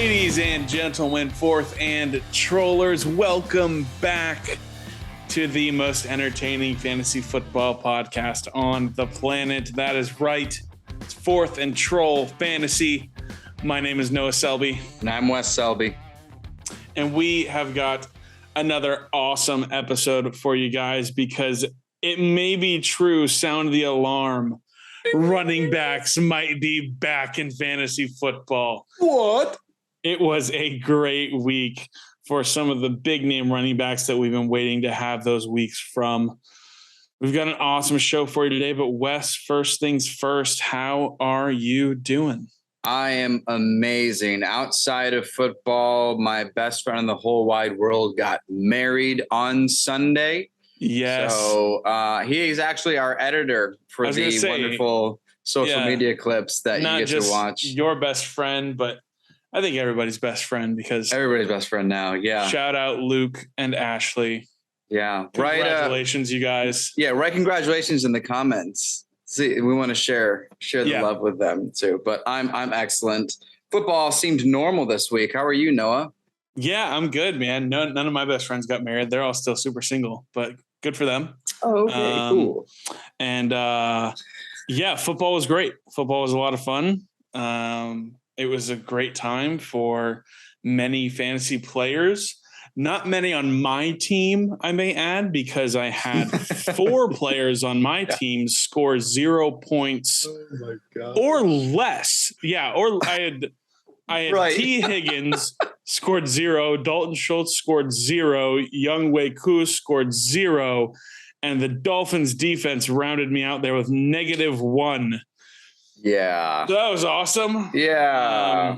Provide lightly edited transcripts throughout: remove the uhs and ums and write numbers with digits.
Ladies and gentlemen, fourth and trollers, welcome back to the most entertaining fantasy football podcast on the planet. That is right. It's Fourth and Troll Fantasy. My name is Noah Selby. And I'm Wes Selby. And we have got another awesome episode for you guys because it may be true, sound the alarm. Running backs might be back in fantasy football. What? It was a great week for some of the big name running backs that we've been waiting to have those weeks from. We've got an awesome show for you today, but Wes, first things first, how are you doing? I am amazing. Outside of football, my best friend in the whole wide world got married on Sunday. Yes. So he is actually our editor for the wonderful social media clips that you get to watch. Your best friend, but I think everybody's best friend because everybody's best friend now. Yeah. Shout out Luke and Ashley. Yeah. Congratulations, you guys. Yeah. Right. Congratulations in the comments. See, we want to share the love with them too. But I'm excellent. Football seemed normal this week. How are you, Noah? Yeah, I'm good, man. None of my best friends got married. They're all still super single, but good for them. Oh, okay, cool. And football was great. Football was a lot of fun. It was a great time for many fantasy players. Not many on my team, I may add, because I had 4 players on my team score 0 points or less. Yeah, or I had right. T. Higgins scored 0, Dalton Schultz scored 0, Young Wei Koo scored 0, and the Dolphins defense rounded me out there with -1. Yeah. So that was awesome. Yeah.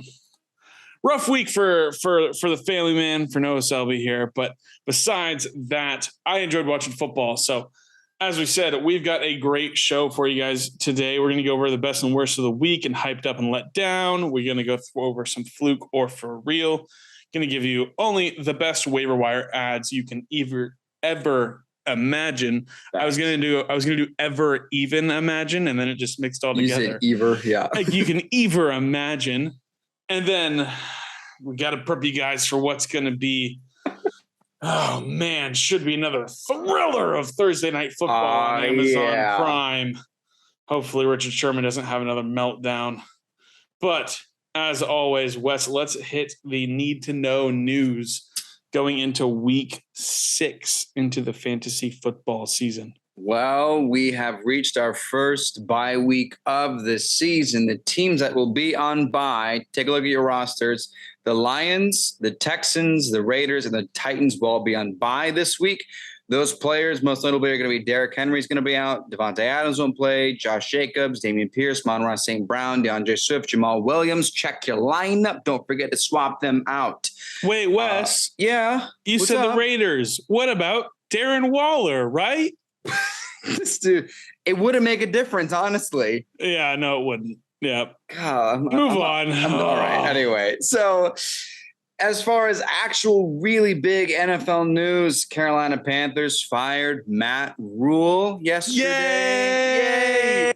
Rough week for the family man, for Noah Selby here. But besides that, I enjoyed watching football. So as we said, we've got a great show for you guys today. We're going to go over the best and worst of the week and hyped up and let down. We're going to go over some fluke or for real. Going to give you only the best waiver wire ads you can ever imagine. I was gonna do ever even imagine, and then it just mixed all together. Ever, yeah. Like you can ever imagine, and then we got to prep you guys for what's gonna be. Oh man, should be another thriller of Thursday Night Football on Amazon Prime. Hopefully, Richard Sherman doesn't have another meltdown. But as always, Wes, let's hit the need to know news. Going into week 6 into the fantasy football season. Well, we have reached our first bye week of the season. The teams that will be on bye, take a look at your rosters. The Lions, the Texans, the Raiders, and the Titans will all be on bye this week. Those players, most notably, are going to be Derrick Henry's going to be out. Devontae Adams won't play. Josh Jacobs, Dameon Pierce, Monroe St. Brown, DeAndre Swift, Jamal Williams. Check your lineup. Don't forget to swap them out. Wait, Wes. Yeah. You said the Raiders. What about Darren Waller, right? This dude, it wouldn't make a difference, honestly. Yeah, no, it wouldn't. Yeah. God, Move on. All right. Anyway, so as far as actual really big NFL news, Carolina Panthers fired Matt Rule yesterday. Yay!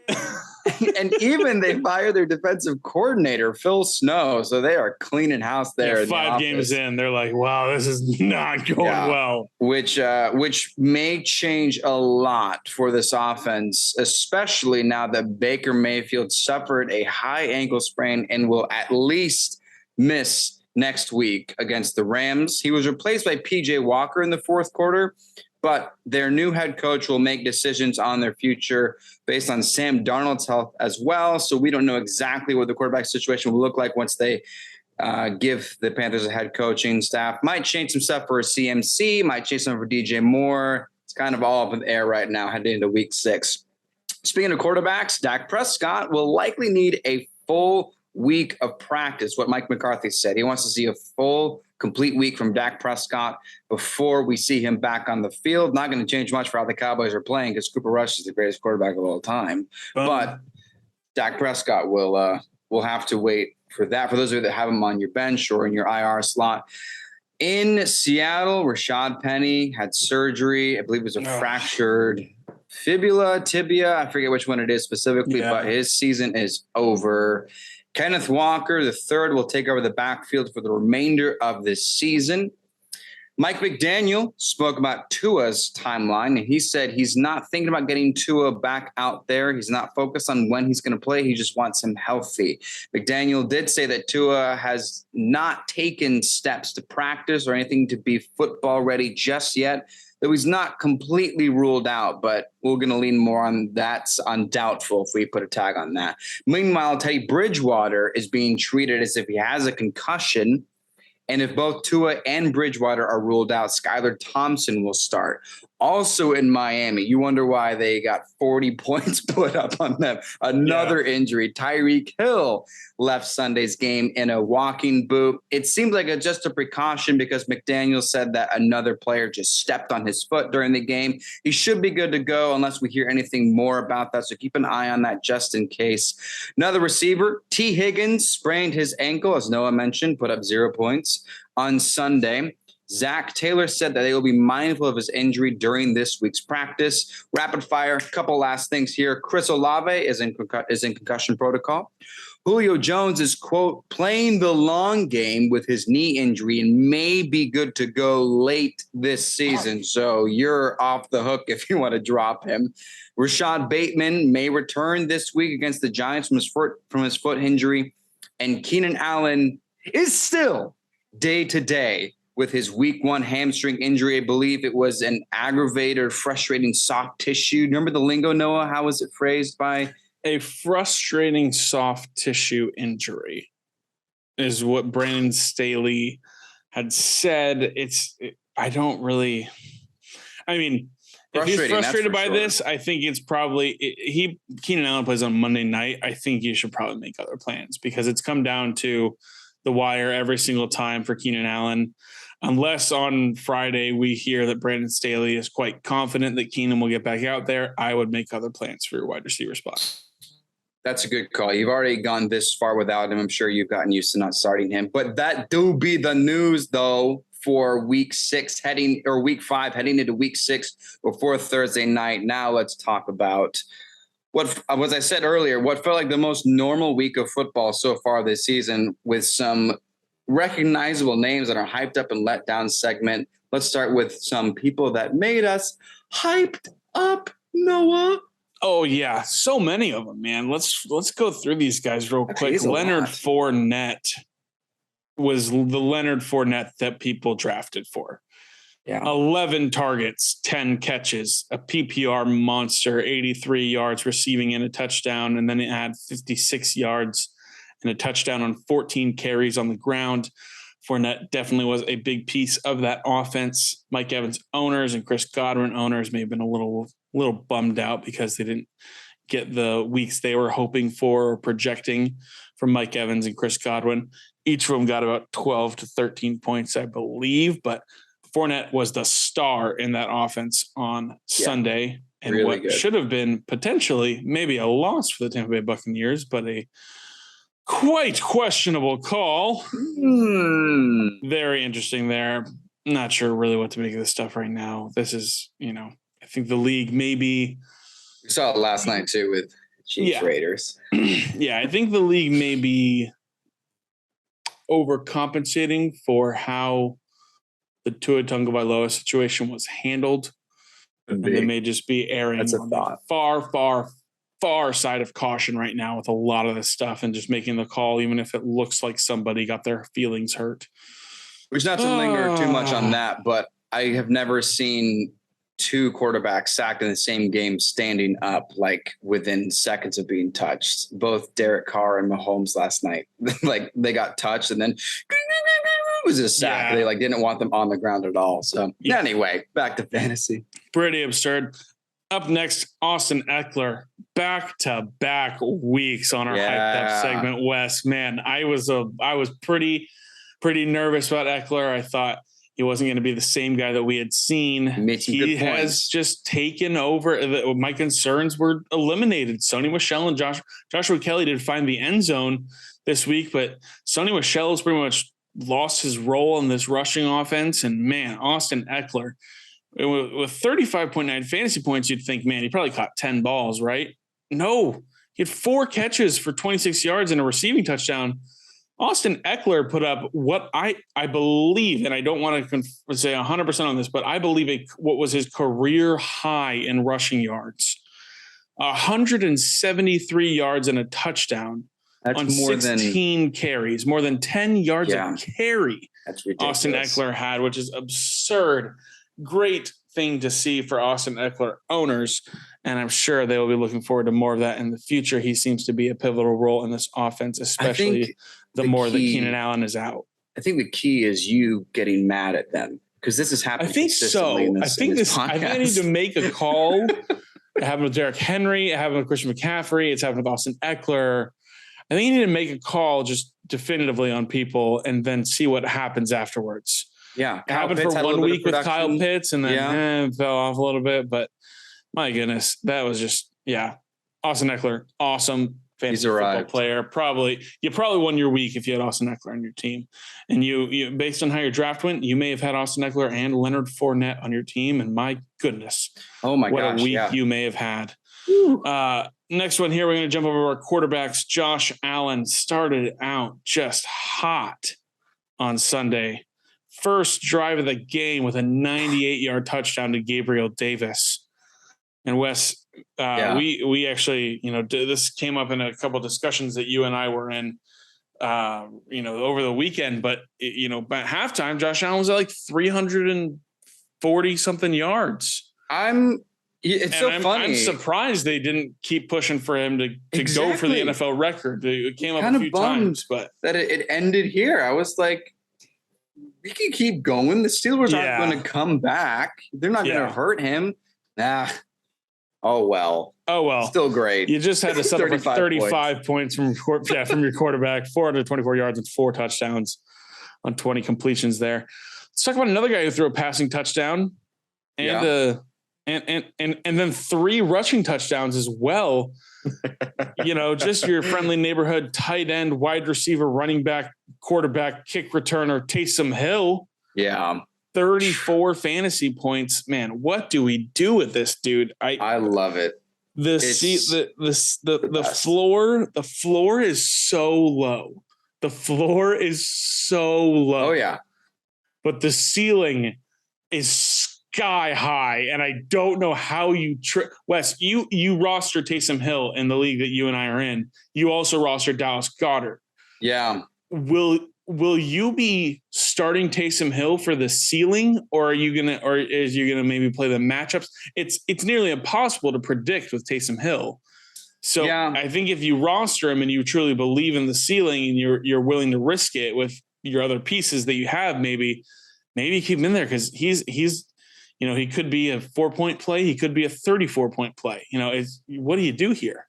And even they fired their defensive coordinator, Phil Snow. So they are cleaning house there. Yeah, 5 games in, they're like, wow, this is not going well. Which may change a lot for this offense, especially now that Baker Mayfield suffered a high ankle sprain and will at least miss next week against the Rams. He was replaced by PJ Walker in the fourth quarter, but their new head coach will make decisions on their future based on Sam Darnold's health as well. So we don't know exactly what the quarterback situation will look like once they give the Panthers a head coaching staff. Might change some stuff for CMC, might change some for DJ Moore. It's kind of all up in the air right now heading into week 6. Speaking of quarterbacks, Dak Prescott will likely need a full week of practice, what Mike McCarthy said. He wants to see a full, complete week from Dak Prescott before we see him back on the field. Not going to change much for how the Cowboys are playing because Cooper Rush is the greatest quarterback of all time. But Dak Prescott will have to wait for that. For those of you that have him on your bench or in your IR slot. In Seattle, Rashad Penny had surgery. I believe it was a fractured tibia. I forget which one it is specifically, but his season is over. Kenneth Walker, the third, will take over the backfield for the remainder of this season. Mike McDaniel spoke about Tua's timeline, and he said he's not thinking about getting Tua back out there. He's not focused on when he's going to play. He just wants him healthy. McDaniel did say that Tua has not taken steps to practice or anything to be football ready just yet, though he's not completely ruled out, but we're going to lean more on that's undoubtful if we put a tag on that. Meanwhile, Teddy Bridgewater is being treated as if he has a concussion. And if both Tua and Bridgewater are ruled out, Skylar Thompson will start. Also in Miami, you wonder why they got 40 points put up on them. Another injury. Tyreek Hill left Sunday's game in a walking boot. It seems like just a precaution because McDaniel said that another player just stepped on his foot during the game. He should be good to go unless we hear anything more about that. So keep an eye on that just in case. Another receiver, T. Higgins, sprained his ankle, as Noah mentioned, put up 0 points on Sunday. Zach Taylor said that they will be mindful of his injury during this week's practice. Rapid fire, couple last things here. Chris Olave is in concussion protocol. Julio Jones is, quote, playing the long game with his knee injury and may be good to go late this season. So you're off the hook if you want to drop him. Rashad Bateman may return this week against the Giants from his foot injury. And Keenan Allen is still day-to-day with his week 1 hamstring injury. I believe it was an aggravated, frustrating soft tissue. Remember the lingo, Noah? How was it phrased by? A frustrating soft tissue injury is what Brandon Staley had said. I don't really, I mean, if he's frustrated by this, I think it's probably Keenan Allen plays on Monday night. I think you should probably make other plans because it's come down to the wire every single time for Keenan Allen. Unless on Friday we hear that Brandon Staley is quite confident that Keenan will get back out there, I would make other plans for your wide receiver spot. That's a good call. You've already gone this far without him. I'm sure you've gotten used to not starting him. But that do be the news, though, for week 5 heading into week 6 before Thursday night. Now let's talk about what, as I said earlier, what felt like the most normal week of football so far this season with some recognizable names that are hyped up and let down segment. Let's start with some people that made us hyped up, Noah. Oh yeah, so many of them, man. Let's go through these guys real quick. Leonard Fournette was the Leonard Fournette that people drafted for. Yeah. 11 targets, 10 catches, a PPR monster, 83 yards receiving and a touchdown, and then it had 56 yards and a touchdown on 14 carries on the ground. Fournette definitely was a big piece of that offense. Mike Evans owners and Chris Godwin owners may have been a little bummed out because they didn't get the weeks they were hoping for or projecting from Mike Evans and Chris Godwin. Each of them got about 12 to 13 points, I believe, but Fournette was the star in that offense on Sunday. And really what should have been potentially maybe a loss for the Tampa Bay Buccaneers, but a quite questionable call. Very interesting there. Not sure really what to make of this stuff right now. This is, I think the league maybe. We saw it last night too with Chiefs Raiders. I think the league may be overcompensating for how the Tua Tagovailoa situation was handled. And they may just be erring on the far side of caution right now with a lot of this stuff and just making the call, even if it looks like somebody got their feelings hurt. Which not to linger too much on that, but I have never seen two quarterbacks sacked in the same game standing up like within seconds of being touched. Both Derek Carr and Mahomes last night, like they got touched and then it was a sack. They didn't want them on the ground at all. So anyway, back to fantasy. Pretty absurd. Up next, Austin Eckler, back-to-back weeks on our hyped up segment. Wes, man, I was pretty nervous about Eckler. I thought he wasn't going to be the same guy that we had seen. He has just taken over. My concerns were eliminated. Sony Michel and Joshua Kelly did find the end zone this week, but Sony Michel has pretty much lost his role in this rushing offense. And man, Austin Eckler, with 35.9 fantasy points, you'd think, man, he probably caught 10 balls, right? No, He had 4 catches for 26 yards and a receiving touchdown. Austin Eckler put up what I believe, and I don't want to say 100% on this, but I believe what was his career high in rushing yards. 173 yards and a touchdown. That's on more 16 carries, more than 10 yards a carry. That's ridiculous. Austin Eckler had, which is absurd. Great thing to see for Austin Eckler owners. And I'm sure they will be looking forward to more of that in the future. He seems to be a pivotal role in this offense, especially the more that Keenan Allen is out. I think the key is you getting mad at them because this is happening. I think so. I think I need to make a call. It happened with Derrick Henry. It happened with Christian McCaffrey. It's happened with Austin Eckler. I think you need to make a call just definitively on people and then see what happens afterwards. Yeah. It happened for 1 week with Kyle Pitts and then fell off a little bit. But my goodness, that was just, Austin Eckler, awesome fantasy football player. You probably won your week if you had Austin Eckler on your team. And you based on how your draft went, you may have had Austin Eckler and Leonard Fournette on your team. And my goodness, what a week you may have had. Next one here, we're going to jump over our quarterbacks. Josh Allen started out just hot on Sunday. First drive of the game with a 98-yard touchdown to Gabriel Davis. And Wes, we actually, this came up in a couple of discussions that you and I were in, over the weekend. But, by halftime, Josh Allen was at like 340 something yards. It's so funny. I'm surprised they didn't keep pushing for him to go for the NFL record. It came up a few times, but that it ended here. I was like, we can keep going. The Steelers aren't going to come back. They're not going to hurt him. Nah. Oh well. Still great. You just had to settle for 35 points from your quarterback, 424 yards and 4 touchdowns on 20 completions there. Let's talk about another guy who threw a passing touchdown and then 3 rushing touchdowns as well. Just your friendly neighborhood tight end, wide receiver, running back, quarterback, kick returner, Taysom Hill. Yeah. 34 fantasy points. Man, what do we do with this dude? I love it. The floor is so low. The floor is so low. Oh yeah. But the ceiling is sky high, and I don't know how you Wes, you roster Taysom Hill in the league that you and I are in. You also roster Dallas Goedert. Yeah. Will you be starting Taysom Hill for the ceiling, or is you gonna maybe play the matchups? It's nearly impossible to predict with Taysom Hill. So I think if you roster him and you truly believe in the ceiling and you're willing to risk it with your other pieces that you have, maybe keep him in there because he's he could be a 4-point play. He could be a 34-point play. What do you do here?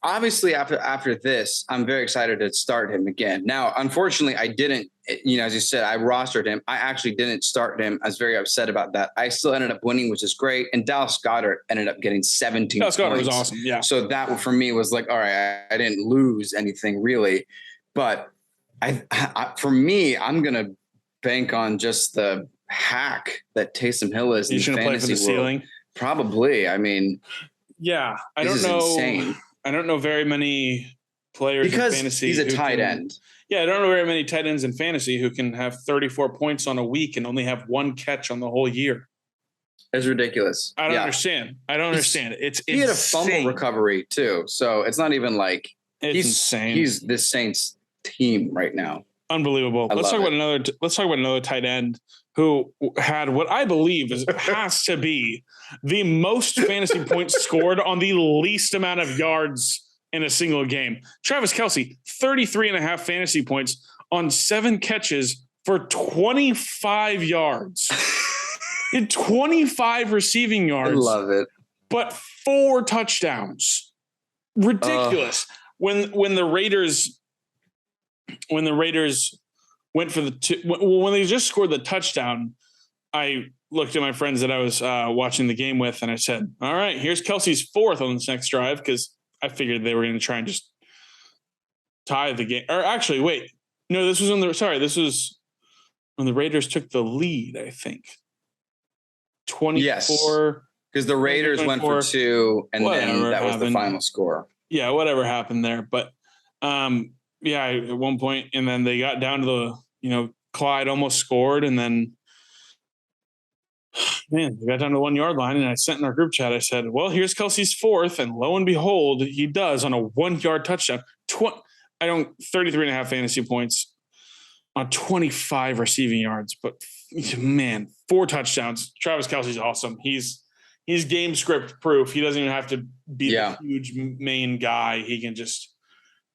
Obviously after this, I'm very excited to start him again. Now, unfortunately, I didn't, as you said, I rostered him. I actually didn't start him. I was very upset about that. I still ended up winning, which is great. And Dallas Goedert ended up getting 17 Dallas Goedert was awesome. Yeah. So that for me was like, all right, I didn't lose anything really. But for me, I'm going to bank on just the hack that Taysom Hill is. You shouldn't play for the ceiling. Probably. I mean, I don't know. Insane. I don't know very many players because in fantasy. He's a tight end. Yeah, I don't know very many tight ends in fantasy who can have 34 points on a week and only have 1 catch on the whole year. It's ridiculous. I don't understand. It's he had a fumble recovery too, so it's not even like he's insane. He's the Saints team right now. Unbelievable. Let's talk about another tight end who had what I believe has to be the most fantasy points scored on the least amount of yards in a single game. Travis Kelce, 33.5 fantasy points on 7 catches for 25 yards. In 25 receiving yards. I love it. But 4 touchdowns. Ridiculous. When the Raiders went for when they just scored the touchdown, I looked at my friends that I was watching the game with, and I said, all right, here's Kelsey's 4th on this next drive, because I figured they were going to try and just tie the game. Or actually, wait. No, this was when the Raiders took the lead, I think. 24. Yes. Because the Raiders went for 2, and then that was the final score. Yeah, whatever happened there. But yeah, at one point, and then they got down to the, Clyde almost scored, and then man, we got down to the 1 yard line, and I sent in our group chat, I said, well, here's Kelsey's 4th, and lo and behold, he does on a 1 yard touchdown. 33.5 fantasy points on 25 receiving yards, but man, 4 touchdowns. Travis Kelce's awesome. He's game script proof. He doesn't even have to be the huge main guy. He can just,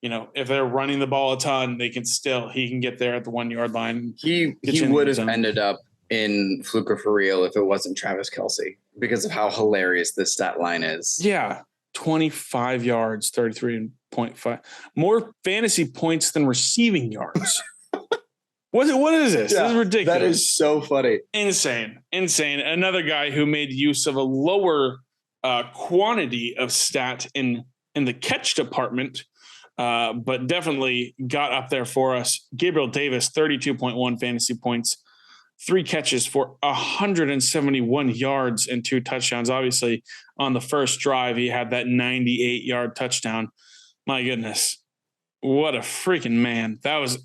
if they're running the ball a ton, he can get there at the 1 yard line. He would have ended up in Fluker for real if it wasn't Travis Kelce, because of how hilarious this stat line is. Yeah. 25 yards, 33.5. More fantasy points than receiving yards. What is this? Yeah, this is ridiculous. That is so funny. Insane. Another guy who made use of a lower quantity of stat in the catch department, but definitely got up there for us. Gabriel Davis, 32.1 fantasy points, 3 catches for 171 yards and 2 touchdowns. Obviously, on the first drive, he had that 98-yard touchdown. My goodness, what a freaking man! That was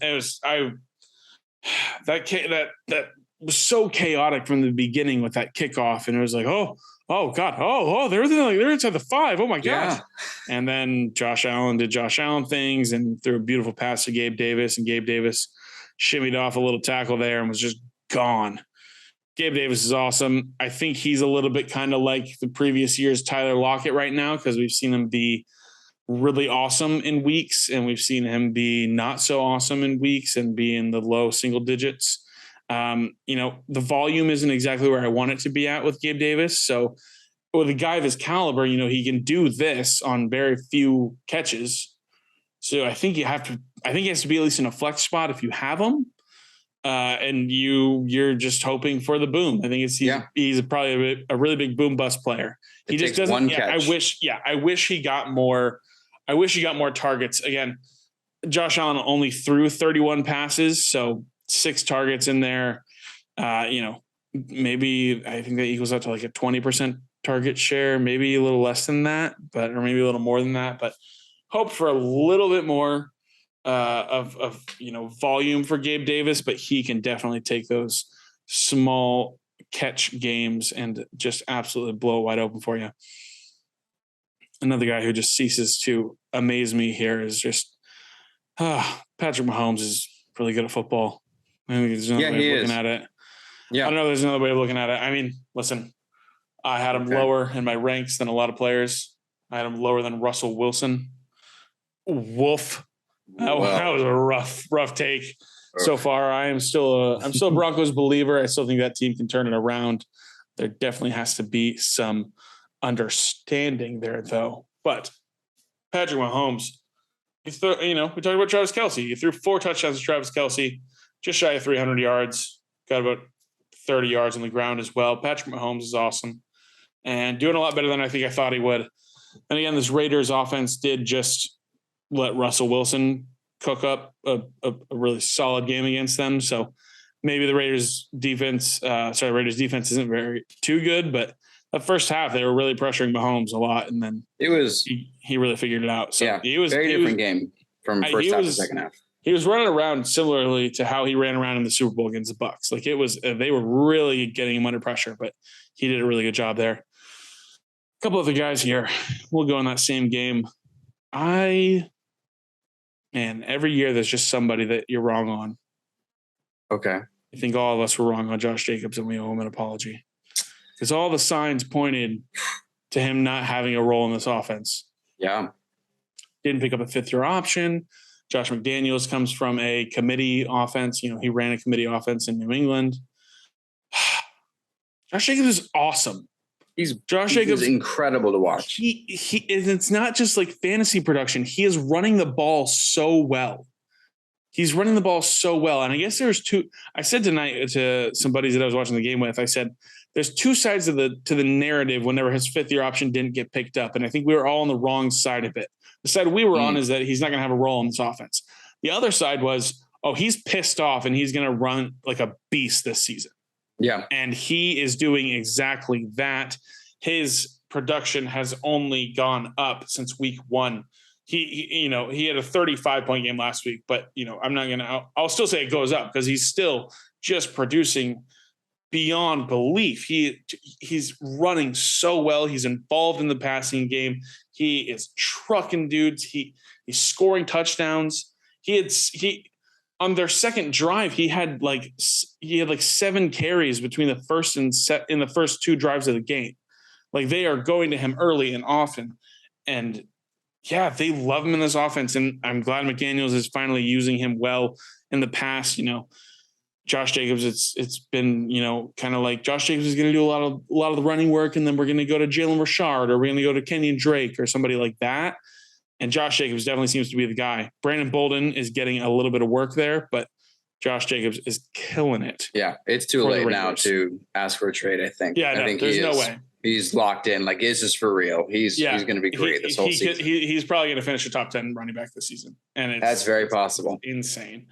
was so chaotic from the beginning with that kickoff, and it was like, oh God, they're inside the 5. Oh my gosh! Yeah. And then Josh Allen did Josh Allen things and threw a beautiful pass to Gabe Davis, and Gabe Davis shimmied off a little tackle there and was just gone. Gabe Davis is awesome. I think he's a little bit kind of like the previous year's Tyler Lockett right now, because we've seen him be really awesome in weeks, and we've seen him be not so awesome in weeks and be in the low single digits. The volume isn't exactly where I want it to be at with Gabe Davis. So with a guy of his caliber, he can do this on very few catches. So I think he has to be at least in a flex spot if you have him. And you're just hoping for the boom. I think he's probably a really big boom bust player. He just doesn't. Catch. I wish he got more. I wish he got more targets. Again, Josh Allen only threw 31 passes, so 6 targets in there. Maybe I think that equals out to like a 20% target share, maybe a little less than that, or maybe a little more than that. But hope for a little bit more of volume for Gabe Davis, but he can definitely take those small catch games and just absolutely blow it wide open for you. Another guy who just ceases to amaze me here is just Patrick Mahomes is really good at football. I think there's another way of looking at it. Yeah, I don't know. There's another way of looking at it. I mean, listen, I had him lower in my ranks than a lot of players. I had him lower than Russell Wilson. Woof. That was a rough take so far. I'm still a Broncos believer. I still think that team can turn it around. There definitely has to be some understanding there, though. But Patrick Mahomes, we talked about Travis Kelce. He threw 4 touchdowns to Travis Kelce, just shy of 300 yards, got about 30 yards on the ground as well. Patrick Mahomes is awesome and doing a lot better than I think I thought he would. And again, this Raiders offense did just let Russell Wilson cook up a really solid game against them. So maybe the Raiders defense isn't very too good, but the first half they were really pressuring Mahomes a lot, and then he really figured it out. So it was very different game from first half to second half. He was running around similarly to how he ran around in the Super Bowl against the Bucs. Like they were really getting him under pressure, but he did a really good job there. A couple other guys here. We'll go in that same game. Every year there's just somebody that you're wrong on. Okay. I think all of us were wrong on Josh Jacobs, and we owe him an apology. Because all the signs pointed to him not having a role in this offense. Yeah. Didn't pick up a 5th-year option. Josh McDaniels comes from a committee offense. He ran a committee offense in New England. Josh Jacobs is awesome. Josh Jacobs is incredible to watch. It's not just like fantasy production. He is running the ball so well. And I guess there's 2. I said tonight to some buddies that I was watching the game with, I said, there's 2 sides to the narrative whenever his 5th-year option didn't get picked up. And I think we were all on the wrong side of it. The side we were on is that he's not going to have a role in this offense. The other side was, he's pissed off and he's going to run like a beast this season. Yeah. And he is doing exactly that. his production has only gone up since week 1. He had a 35-point game last week, but I'll still say it goes up because he's still just producing beyond belief. He's running so well. He's involved in the passing game. He is trucking dudes. He's scoring touchdowns. He on their second drive, he had like 7 carries between the first and in the first 2 drives of the game. Like, they are going to him early and often. And yeah, they love him in this offense. And I'm glad McDaniels is finally using him well. In the past, Josh Jacobs, it's been, kind of like Josh Jacobs is going to do a lot of the running work. And then we're going to go to Jalen Richard, or we're going to go to Kenyon Drake or somebody like that. And Josh Jacobs definitely seems to be the guy. Brandon Bolden is getting a little bit of work there, but Josh Jacobs is killing it. Yeah, it's too late now to ask for a trade, I think. Yeah, I think there's no way. He's locked in. Like, is this for real? He's going to be great this whole season. He's probably going to finish a top 10 running back this season. And that's very possible. Insane.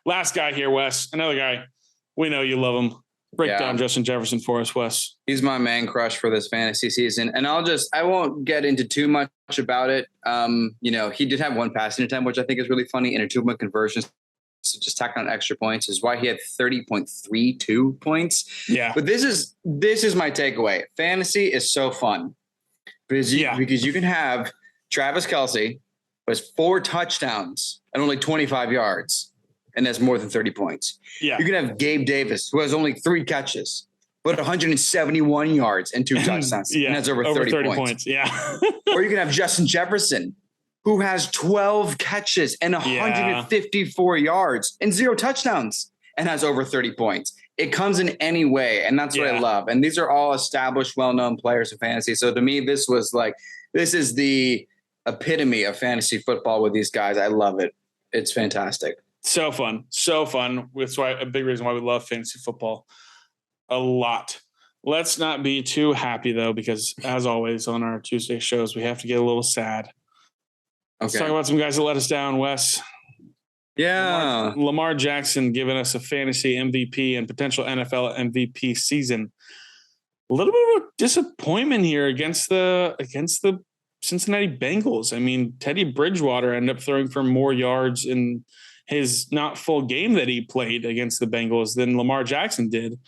Last guy here, Wes. Another guy. We know you love him. Break down Justin Jefferson for us, Wes. He's my man crush for this fantasy season. And I won't get into too much about it. He did have 1 passing attempt, which I think is really funny, and a 2-point conversion. So just tack on extra points is why he had 30.32 points. Yeah. But this is my takeaway. Fantasy is so fun because you can have Travis Kelce who has 4 touchdowns and only 25 yards. And that's more than 30 points. Yeah. You can have Gabe Davis, who has only 3 catches, but 171 yards and 2 touchdowns. And that's over 30 points. Yeah. Or you can have Justin Jefferson, who has 12 catches and 154 yards and 0 touchdowns and has over 30 points. It comes in any way, and that's what I love. And these are all established, well-known players in fantasy. So to me, this is the epitome of fantasy football with these guys. I love it. It's fantastic. So fun. That's why a big reason why we love fantasy football a lot. Let's not be too happy, though, because as always on our Tuesday shows, we have to get a little sad. Let's talk about some guys that let us down, Wes. Yeah. Lamar Jackson giving us a fantasy MVP and potential NFL MVP season. A little bit of a disappointment here against the Cincinnati Bengals. I mean, Teddy Bridgewater ended up throwing for more yards in his not full game that he played against the Bengals than Lamar Jackson did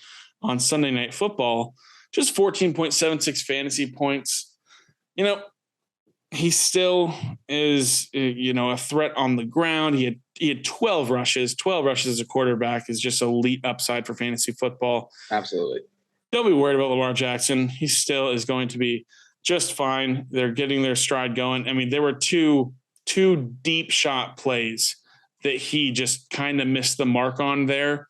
on Sunday Night Football. Just 14.76 fantasy points. He still is, a threat on the ground. He had 12 rushes. 12 rushes as a quarterback is just elite upside for fantasy football. Absolutely. Don't be worried about Lamar Jackson. He still is going to be just fine. They're getting their stride going. I mean, there were two deep shot plays that he just kind of missed the mark on there.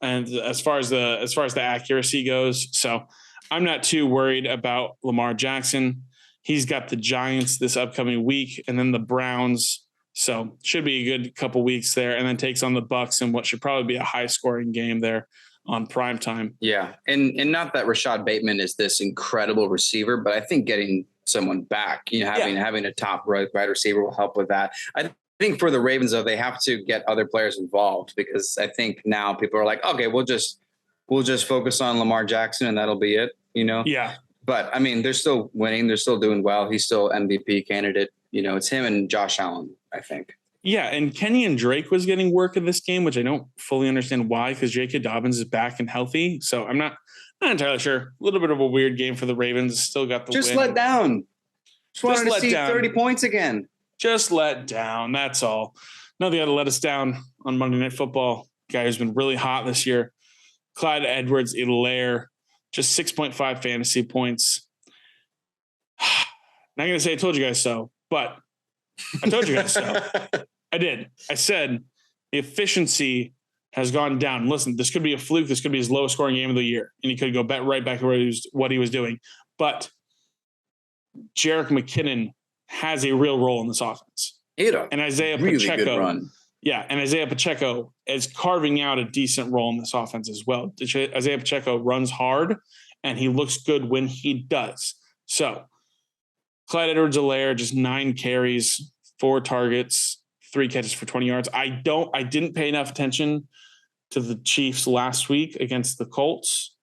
And as far as the accuracy goes. So I'm not too worried about Lamar Jackson. He's got the Giants this upcoming week and then the Browns. So should be a good couple weeks there, and then takes on the Bucs in what should probably be a high scoring game there on prime time. Yeah. And not that Rashad Bateman is this incredible receiver, but I think getting someone back, having a top wide receiver will help with that. I think for the Ravens, though, they have to get other players involved, because I think now people are like, okay, we'll just focus on Lamar Jackson and that'll be it, Yeah. But I mean, they're still winning. They're still doing well. He's still MVP candidate. It's him and Josh Allen, I think. Yeah. And Kenyon Drake was getting work in this game, which I don't fully understand why, because J.K. Dobbins is back and healthy. So I'm not entirely sure. A little bit of a weird game for the Ravens. Still got the just win. Let down. Just wanted to see down. 30 points again. Just let down. That's all. Nothing had to let us down on Monday Night Football. Guy who's been really hot this year. Clyde Edwards-Helaire, just 6.5 fantasy points. Not going to say I told you guys so, but I told you guys so. I did. I said the efficiency has gone down. Listen, this could be a fluke. This could be his lowest scoring game of the year, and he could go right back to what he was doing. But Jerick McKinnon has a real role in this offense. And Isaiah Pacheco. Yeah, and Isaiah Pacheco is carving out a decent role in this offense as well. Isaiah Pacheco runs hard, and he looks good when he does. So Clyde Edwards-Helaire, just 9 carries, 4 targets, 3 catches for 20 yards. I didn't pay enough attention to the Chiefs last week against the Colts.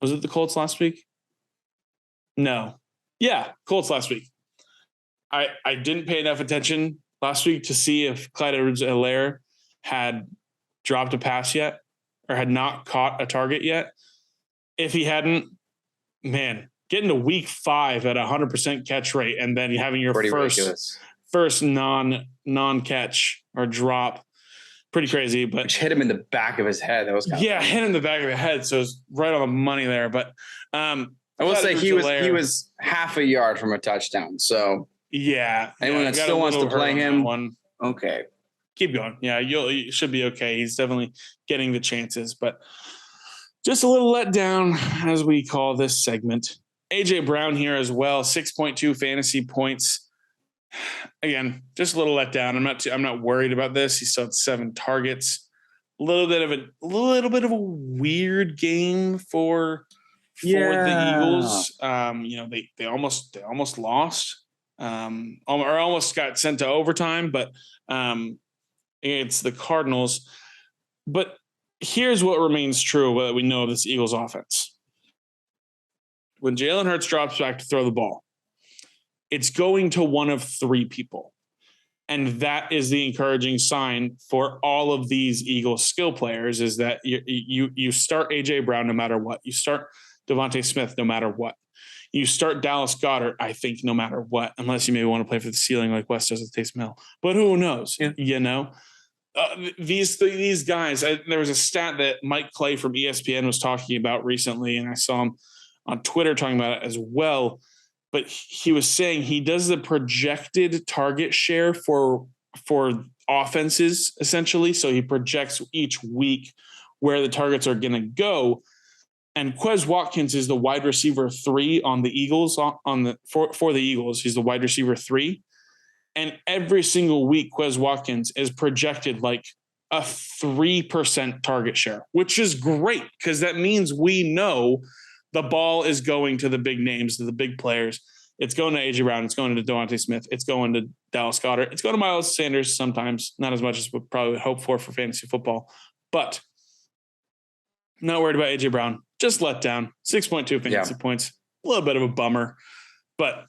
Was it the Colts last week? No. Yeah, Colts last week. I didn't pay enough attention last week to see if Clyde Edwards-Helaire had dropped a pass yet or had not caught a target yet. If he hadn't, man, getting to week 5 at 100% catch rate and then having your first non-catch or drop, pretty crazy. But which hit him in the back of his head. That was hit him in the back of the head. So it was right on the money there. But I will say he was half a yard from a touchdown. So anyone that still wants to play him, okay, keep going. Yeah, you should be okay. He's definitely getting the chances, but just a little letdown, as we call this segment. AJ Brown here as well, 6.2 fantasy points. Again, just a little letdown. I'm not worried about this. He still had 7 targets. A little bit of a weird game for the Eagles. They almost lost. Or almost got sent to overtime, but it's the Cardinals. But here's what remains true what we know of this Eagles offense. When Jalen Hurts drops back to throw the ball, it's going to one of 3 people. And that is the encouraging sign for all of these Eagles skill players is that you start AJ Brown no matter what. You start Devontae Smith no matter what. You start Dallas Goedert, I think, no matter what, unless you maybe want to play for the ceiling like West does with Taysom Hill. But who knows? Yeah. These guys, there was a stat that Mike Clay from ESPN was talking about recently, and I saw him on Twitter talking about it as well. But he was saying he does the projected target share for offenses, essentially. So he projects each week where the targets are going to go. And Quez Watkins is the wide receiver 3 on the Eagles for the Eagles. He's the wide receiver 3. And every single week, Quez Watkins is projected like a 3% target share, which is great because that means we know the ball is going to the big names, to the big players. It's going to AJ Brown. It's going to Devontae Smith. It's going to Dallas Goedert. It's going to Miles Sanders sometimes, not as much as we probably would hope for fantasy football. But not worried about AJ Brown. Just let down. 6.2 fantasy points. A little bit of a bummer. But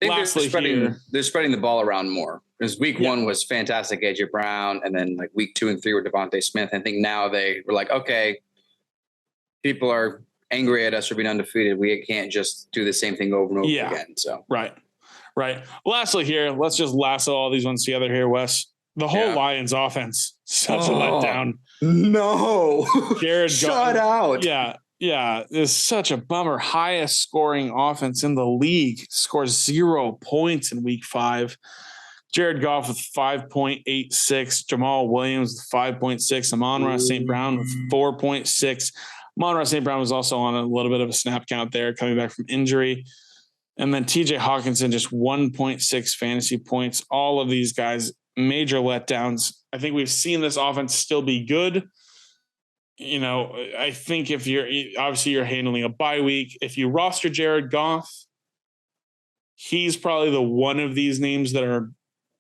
lastly, they're spreading the ball around more. Because week 1 was fantastic, AJ Brown, and then like week 2 and 3 were Devontae Smith. I think now they were like, okay, people are angry at us for being undefeated. We can't just do the same thing over and over again. So right. Lastly, here, let's just lasso all these ones together here, Wes. The whole Lions offense, such a letdown. No, Jared, shut out. Yeah, it's such a bummer. Highest scoring offense in the league, scores 0 points in week 5. Jared Goff with 5.86, Jamal Williams with 5.6, Amon-Ra St. Brown with 4.6. Amon-Ra St. Brown was also on a little bit of a snap count there, coming back from injury. And then TJ Hawkinson, just 1.6 fantasy points. All of these guys, major letdowns. I think we've seen this offense still be good. I think if you're handling a bye week, if you roster Jared Goff, he's probably the one of these names that are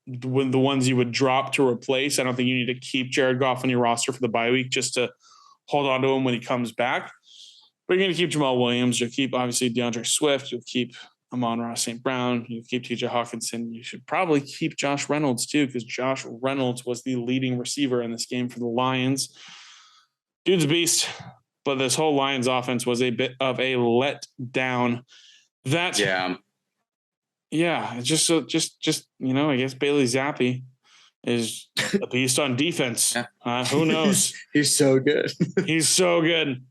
the ones you would drop to replace. I don't think you need to keep Jared Goff on your roster for the bye week just to hold on to him when he comes back. But you're going to keep Jamal Williams. You'll keep, obviously, DeAndre Swift. You'll keep Amon-Ra St. Brown. You'll keep TJ Hawkinson. You should probably keep Josh Reynolds, too, because Josh Reynolds was the leading receiver in this game for the Lions. Dude's a beast. But this whole Lions offense was a bit of a letdown. Just I guess Bailey Zappi is a beast on defense. Who knows? He's so good. He's so good.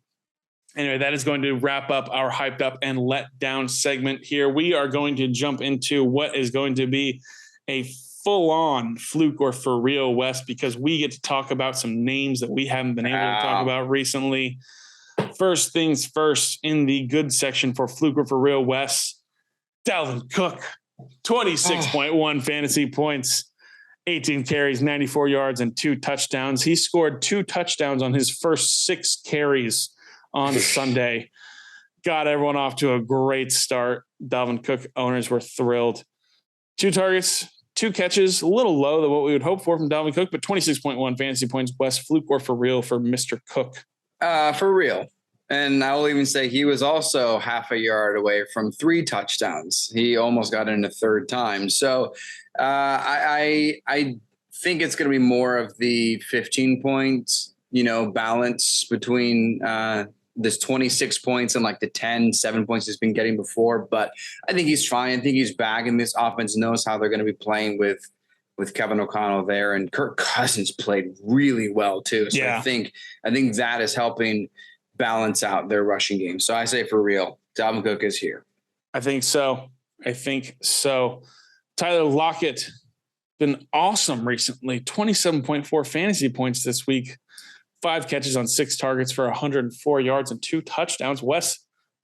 Anyway, that is going to wrap up our hyped up and let down segment here. We are going to jump into what is going to be a full-on fluke or for real, West, because we get to talk about some names that we haven't been able to talk about recently. First things first, in the good section for fluke or for real, West, Dalvin Cook, 26.1 fantasy points, 18 carries, 94 yards, and 2 touchdowns. He scored 2 touchdowns on his first 6 carries on Sunday. Got everyone off to a great start. Dalvin Cook owners were thrilled. 2 targets, 2 catches, a little low than what we would hope for from Dalvin Cook, but 26.1 fantasy points. West, fluke or for real for Mr. Cook? For real. And I will even say he was also half a yard away from 3 touchdowns. He almost got in a third time. So I think it's going to be more of the 15 points, balance between this 26 points and like the 7 points he's been getting before. But I think he's fine. I think he's back, and this offense knows how they're going to be playing with Kevin O'Connell there, and Kirk Cousins played really well too. So yeah. I think that is helping balance out their rushing game. So I say for real, Dalvin Cook is here. I think so. Tyler Lockett been awesome recently. 27.4 fantasy points this week. 5 catches on 6 targets for 104 yards and 2 touchdowns.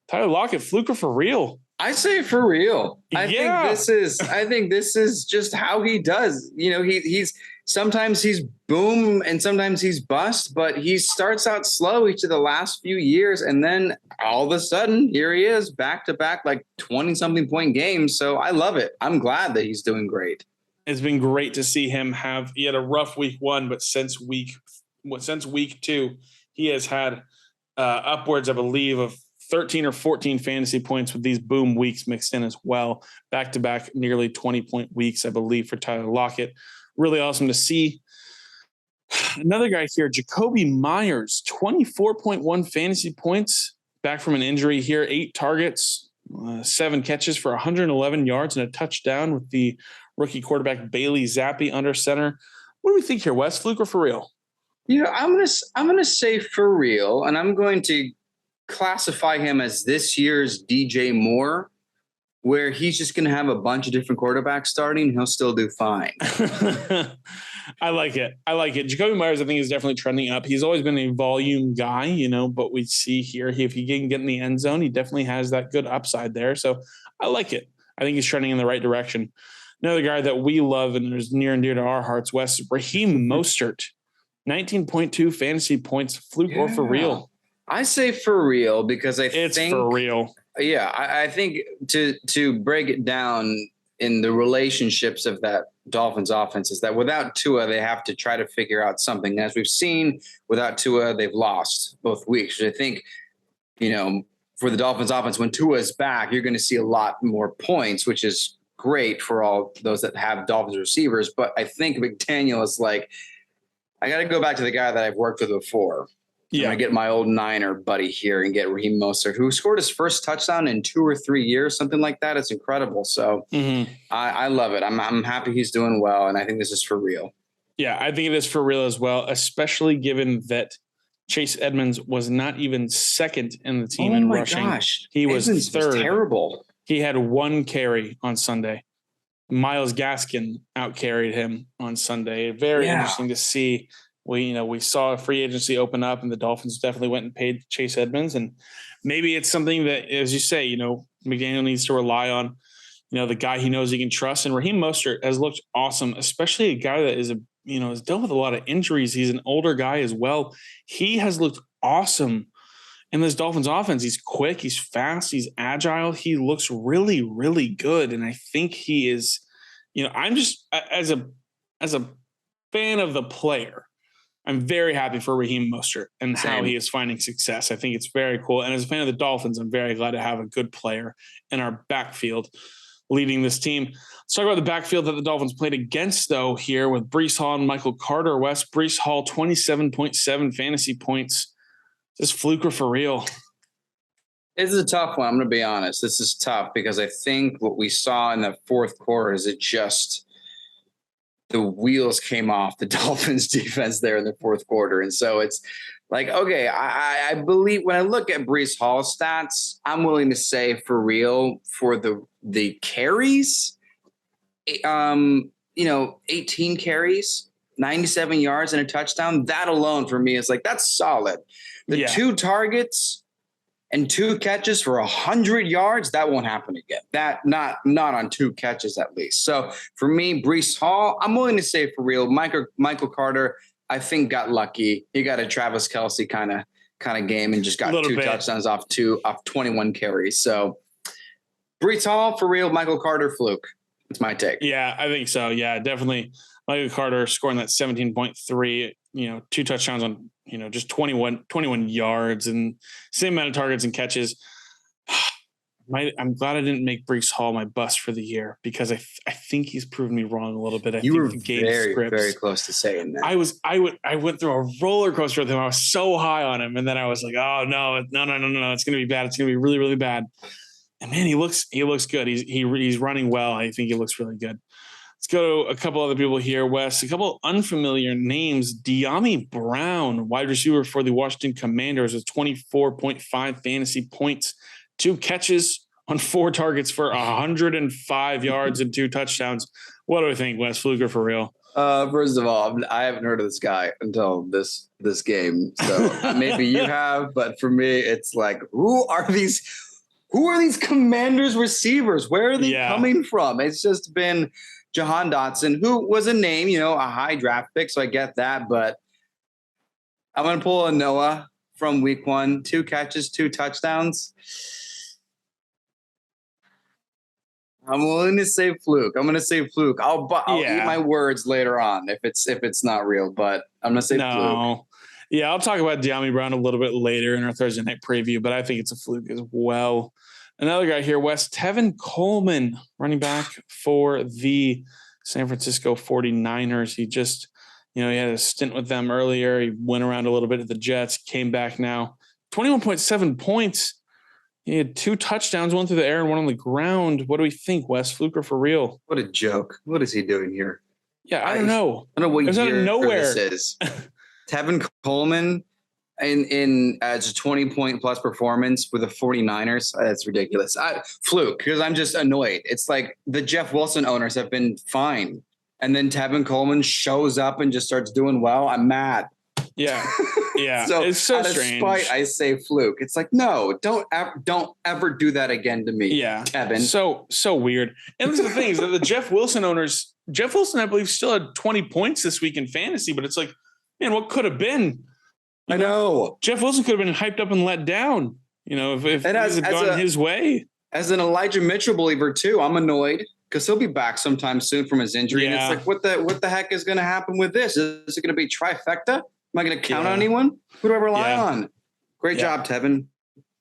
Tyler Lockett, fluker for real. I say for real. I think this is just how he does. He's sometimes he's boom and sometimes he's bust, but he starts out slow each of the last few years, and then all of a sudden here he is back to back like 20-something point games. So I love it. I'm glad that he's doing great. It's been great to see him he had a rough week 1, but since week 2, he has had upwards, I believe, of 13 or 14 fantasy points with these boom weeks mixed in as well. Back-to-back nearly 20-point weeks, I believe, for Tyler Lockett. Really awesome to see. Another guy here, Jacoby Myers, 24.1 fantasy points, back from an injury here, 8 targets, 7 catches for 111 yards and a touchdown with the rookie quarterback Bailey Zappi under center. What do we think here, Wes? Fluke or for real? I'm gonna say for real, and I'm going to classify him as this year's DJ Moore, where he's just going to have a bunch of different quarterbacks starting. He'll still do fine. I like it. Jacoby Myers, I think, is definitely trending up. He's always been a volume guy, but we see here, if he can get in the end zone, he definitely has that good upside there. So I like it. I think he's trending in the right direction. Another guy that we love and is near and dear to our hearts, Wes, Raheem Mostert, 19.2 fantasy points, fluke or for real? I say for real because it's for real. Yeah, I think to break it down in the relationships of that Dolphins offense is that without Tua, they have to try to figure out something. As we've seen, without Tua, they've lost both weeks. I think, for the Dolphins offense, when Tua is back, you're going to see a lot more points, which is great for all those that have Dolphins receivers. But I think McDaniel is like, I got to go back to the guy that I've worked with before. Yeah. I'm going to get my old Niner buddy here and get Raheem Mostert, who scored his first touchdown in 2 or 3 years, something like that. It's incredible. So I love it. I'm happy he's doing well, and I think this is for real. Yeah, I think it is for real as well, especially given that Chase Edmonds was not even second in the team in rushing. Gosh. He was Edmonds third. Was terrible. He had 1 carry on Sunday. Myles Gaskin outcarried him on Sunday. Very interesting to see. We saw a free agency open up, and the Dolphins definitely went and paid Chase Edmonds. And maybe it's something that, as you say, McDaniel needs to rely on, the guy he knows he can trust. And Raheem Mostert has looked awesome, especially a guy that is has dealt with a lot of injuries. He's an older guy as well. He has looked awesome in this Dolphins offense. He's quick, he's fast, he's agile. He looks really, really good. And I think he is, I'm just as a fan of the player, I'm very happy for Raheem Mostert and how he is finding success. I think it's very cool. And as a fan of the Dolphins, I'm very glad to have a good player in our backfield leading this team. Let's talk about the backfield that the Dolphins played against, though, here with Breece Hall and Michael Carter. Breece Hall, 27.7 fantasy points. Is this fluke for real? This is a tough one. I'm going to be honest. This is tough because I think what we saw in the fourth quarter is the wheels came off the Dolphins defense there in the fourth quarter. And so it's like, okay, I believe when I look at Breece Hall stats, I'm willing to say for real for the carries, 18 carries, 97 yards and a touchdown. That alone for me is like, that's solid. The 2 targets and 2 catches for 100 yards, that won't happen again. That not on 2 catches at least. So for me, Breece Hall, I'm willing to say for real. Michael Carter, I think got lucky. He got a Travis Kelce kind of game and just got 2 touchdowns off 21 carries. So Breece Hall for real, Michael Carter fluke. That's my take. Yeah, I think so. Yeah, definitely. Michael Carter scoring that 17.3, 2 touchdowns on just 21 yards and same amount of targets and catches. I'm glad I didn't make Breece Hall my bust for the year because I think he's proven me wrong a little bit. I You think were the game very, scripts, very close to saying that. I went through a roller coaster with him. I was so high on him, and then I was like, oh no, it's going to be bad. It's going to be really, really bad. And man, he looks good. He's running well. I think he looks really good. Let's go to a couple other people here, Wes. A couple unfamiliar names. De'Ami Brown, wide receiver for the Washington Commanders, with 24.5 fantasy points, 2 catches on 4 targets for 105 yards and 2 touchdowns. What do we think, Wes? Fluke or for real? First of all, I haven't heard of this guy until this game. So maybe you have, but for me, it's like, who are these Commanders receivers? Where are they coming from? It's just been Jahan Dotson, who was a name, a high draft pick. So I get that, but I'm going to pull a Noah from week 1, 2 catches, 2 touchdowns. I'm willing to say Fluke. I'm going to say Fluke. I'll eat my words later on if it's not real, but I'm going to say Fluke. Yeah, I'll talk about De'Ami Brown a little bit later in our Thursday night preview, but I think it's a fluke as well. Another guy here, Wes, Tevin Coleman, running back for the San Francisco 49ers. He just, he had a stint with them earlier. He went around a little bit at the Jets, came back now. 21.7 points. He had 2 touchdowns, 1 through the air and 1 on the ground. What do we think, Wes? Fluke or for real? What a joke. What is he doing here? Yeah, I don't know. I don't know what year out of nowhere. this is. Tevin Coleman in it's a 20-point plus performance with the 49ers. That's ridiculous. Fluke, because I'm just annoyed. It's like the Jeff Wilson owners have been fine. And then Tevin Coleman shows up and just starts doing well. I'm mad. Yeah. Yeah. So it's so strange. strange. I say Fluke. It's like, no, don't ever do that again to me. Yeah. Kevin. So weird. And this is the thing is that the Jeff Wilson owners, Jeff Wilson, I believe, still had 20 points this week in fantasy, but it's like, man, what could have been? I know. Jeff Wilson could have been hyped up and let down, if it had gone his way. As an Elijah Mitchell believer too, I'm annoyed because he'll be back sometime soon from his injury. Yeah. And it's like, what the heck is going to happen with this? Is it going to be trifecta? Am I going to count on anyone? Who do I rely on? Great job, Tevin.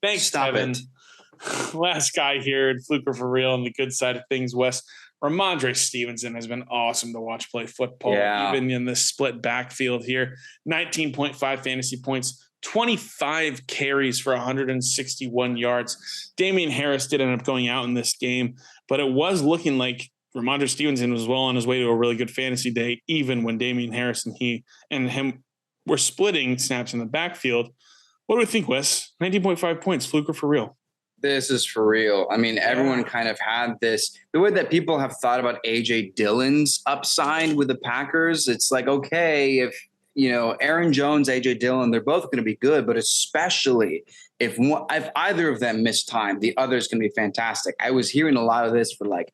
Thanks, Stop Tevin. it. Last guy here, Fluker for real on the good side of things, Wes. Ramondre Stevenson has been awesome to watch play football, even in the split backfield here. 19.5 fantasy points, 25 carries for 161 yards. Damian Harris did end up going out in this game, but it was looking like Ramondre Stevenson was well on his way to a really good fantasy day, even when Damian Harris and him were splitting snaps in the backfield. What do we think, Wes? 19.5 points, Fluker for real. This is for real. I mean, everyone kind of had this. The way that people have thought about A.J. Dillon's upside with the Packers, it's like, okay, if, Aaron Jones, A.J. Dillon, they're both going to be good, but especially if either of them miss time, the other's going to be fantastic. I was hearing a lot of this for like,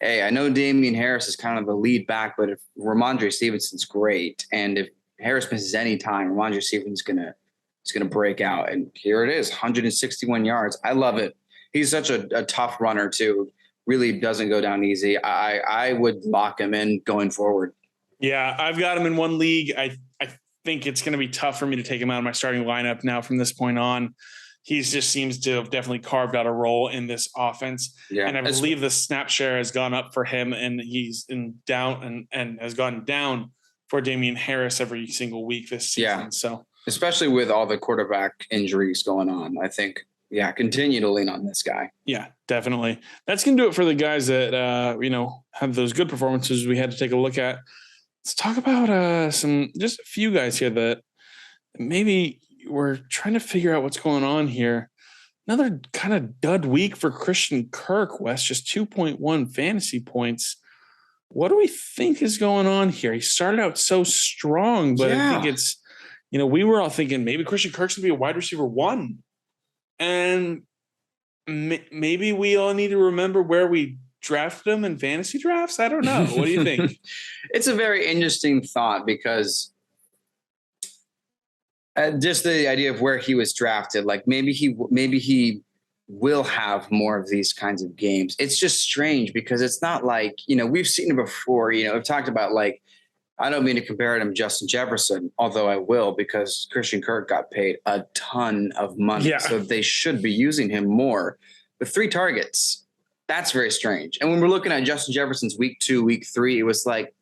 hey, I know Damian Harris is kind of the lead back, but if Ramondre Stevenson's great, and if Harris misses any time, Ramondre Stevenson's going to break out. And here it is, 161 yards. I love it. He's such a tough runner too. Really doesn't go down easy. I would lock him in going forward. Yeah, I've got him in one league. I think it's going to be tough for me to take him out of my starting lineup now from this point on. He just seems to have definitely carved out a role in this offense. Yeah, and I believe the snap share has gone up for him, and he's down and has gone down for Damian Harris every single week this season. Yeah. So especially with all the quarterback injuries going on, I think, continue to lean on this guy. Yeah, definitely. That's going to do it for the guys that, have those good performances we had to take a look at. Let's talk about just a few guys here that maybe we're trying to figure out what's going on here. Another kind of dud week for Christian Kirk, West, just 2.1 fantasy points. What do we think is going on here? He started out so strong, but I think it's, we were all thinking maybe Christian Kirk's going to be a wide receiver 1. And maybe we all need to remember where we drafted him in fantasy drafts. I don't know. What do you think? It's a very interesting thought because just the idea of where he was drafted, like maybe he will have more of these kinds of games. It's just strange because it's not like, we've seen it before, we've talked about like I don't mean to compare him to Justin Jefferson, although I will, because Christian Kirk got paid a ton of money. Yeah. So they should be using him more. But 3 targets, that's very strange. And when we're looking at Justin Jefferson's week 2, week 3, it was like,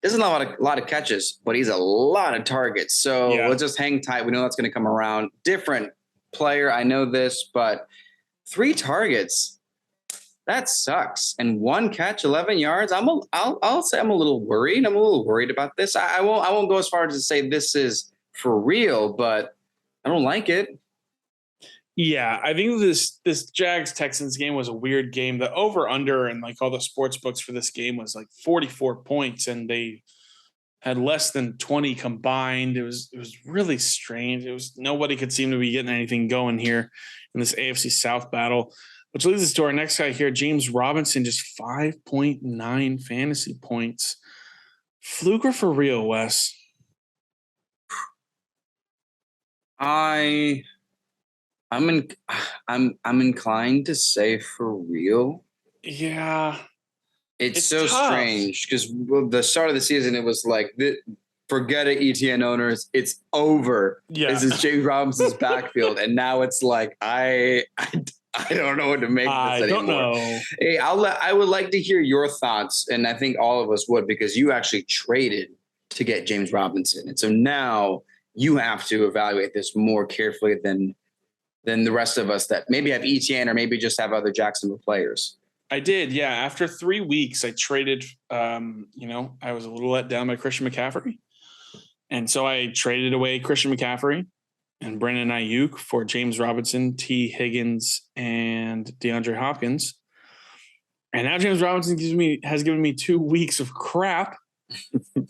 there's a lot of catches, but he's a lot of targets. So let's just hang tight. We know that's going to come around. Different player, I know this, but 3 targets, that sucks. And 1 catch, 11 yards. I'll say I'm a little worried. I'm a little worried about this. I won't go as far as to say this is for real, but I don't like it. Yeah, I think this Jags Texans game was a weird game. The over under and like all the sports books for this game was like 44 points, and they had less than 20 combined. It was really strange. It was nobody could seem to be getting anything going here in this AFC South battle. Which leads us to our next guy here, James Robinson, just 5.9 fantasy points. Fluke or for real, Wes? I'm inclined to say for real. Yeah. It's so tough. Strange because the start of the season, it was like, forget it, ETN owners. It's over. Yeah. This is James Robinson's backfield. And now it's like, I don't know what to make of this anymore. I don't know. Hey, I would like to hear your thoughts, and I think all of us would, because you actually traded to get James Robinson. And so now you have to evaluate this more carefully than the rest of us that maybe have ETN or maybe just have other Jacksonville players. I did, yeah. After 3 weeks, I traded, I was a little let down by Christian McCaffrey. And so I traded away Christian McCaffrey and Brandon Ayuk for James Robinson, T. Higgins, and DeAndre Hopkins. And now James Robinson has given me 2 weeks of crap,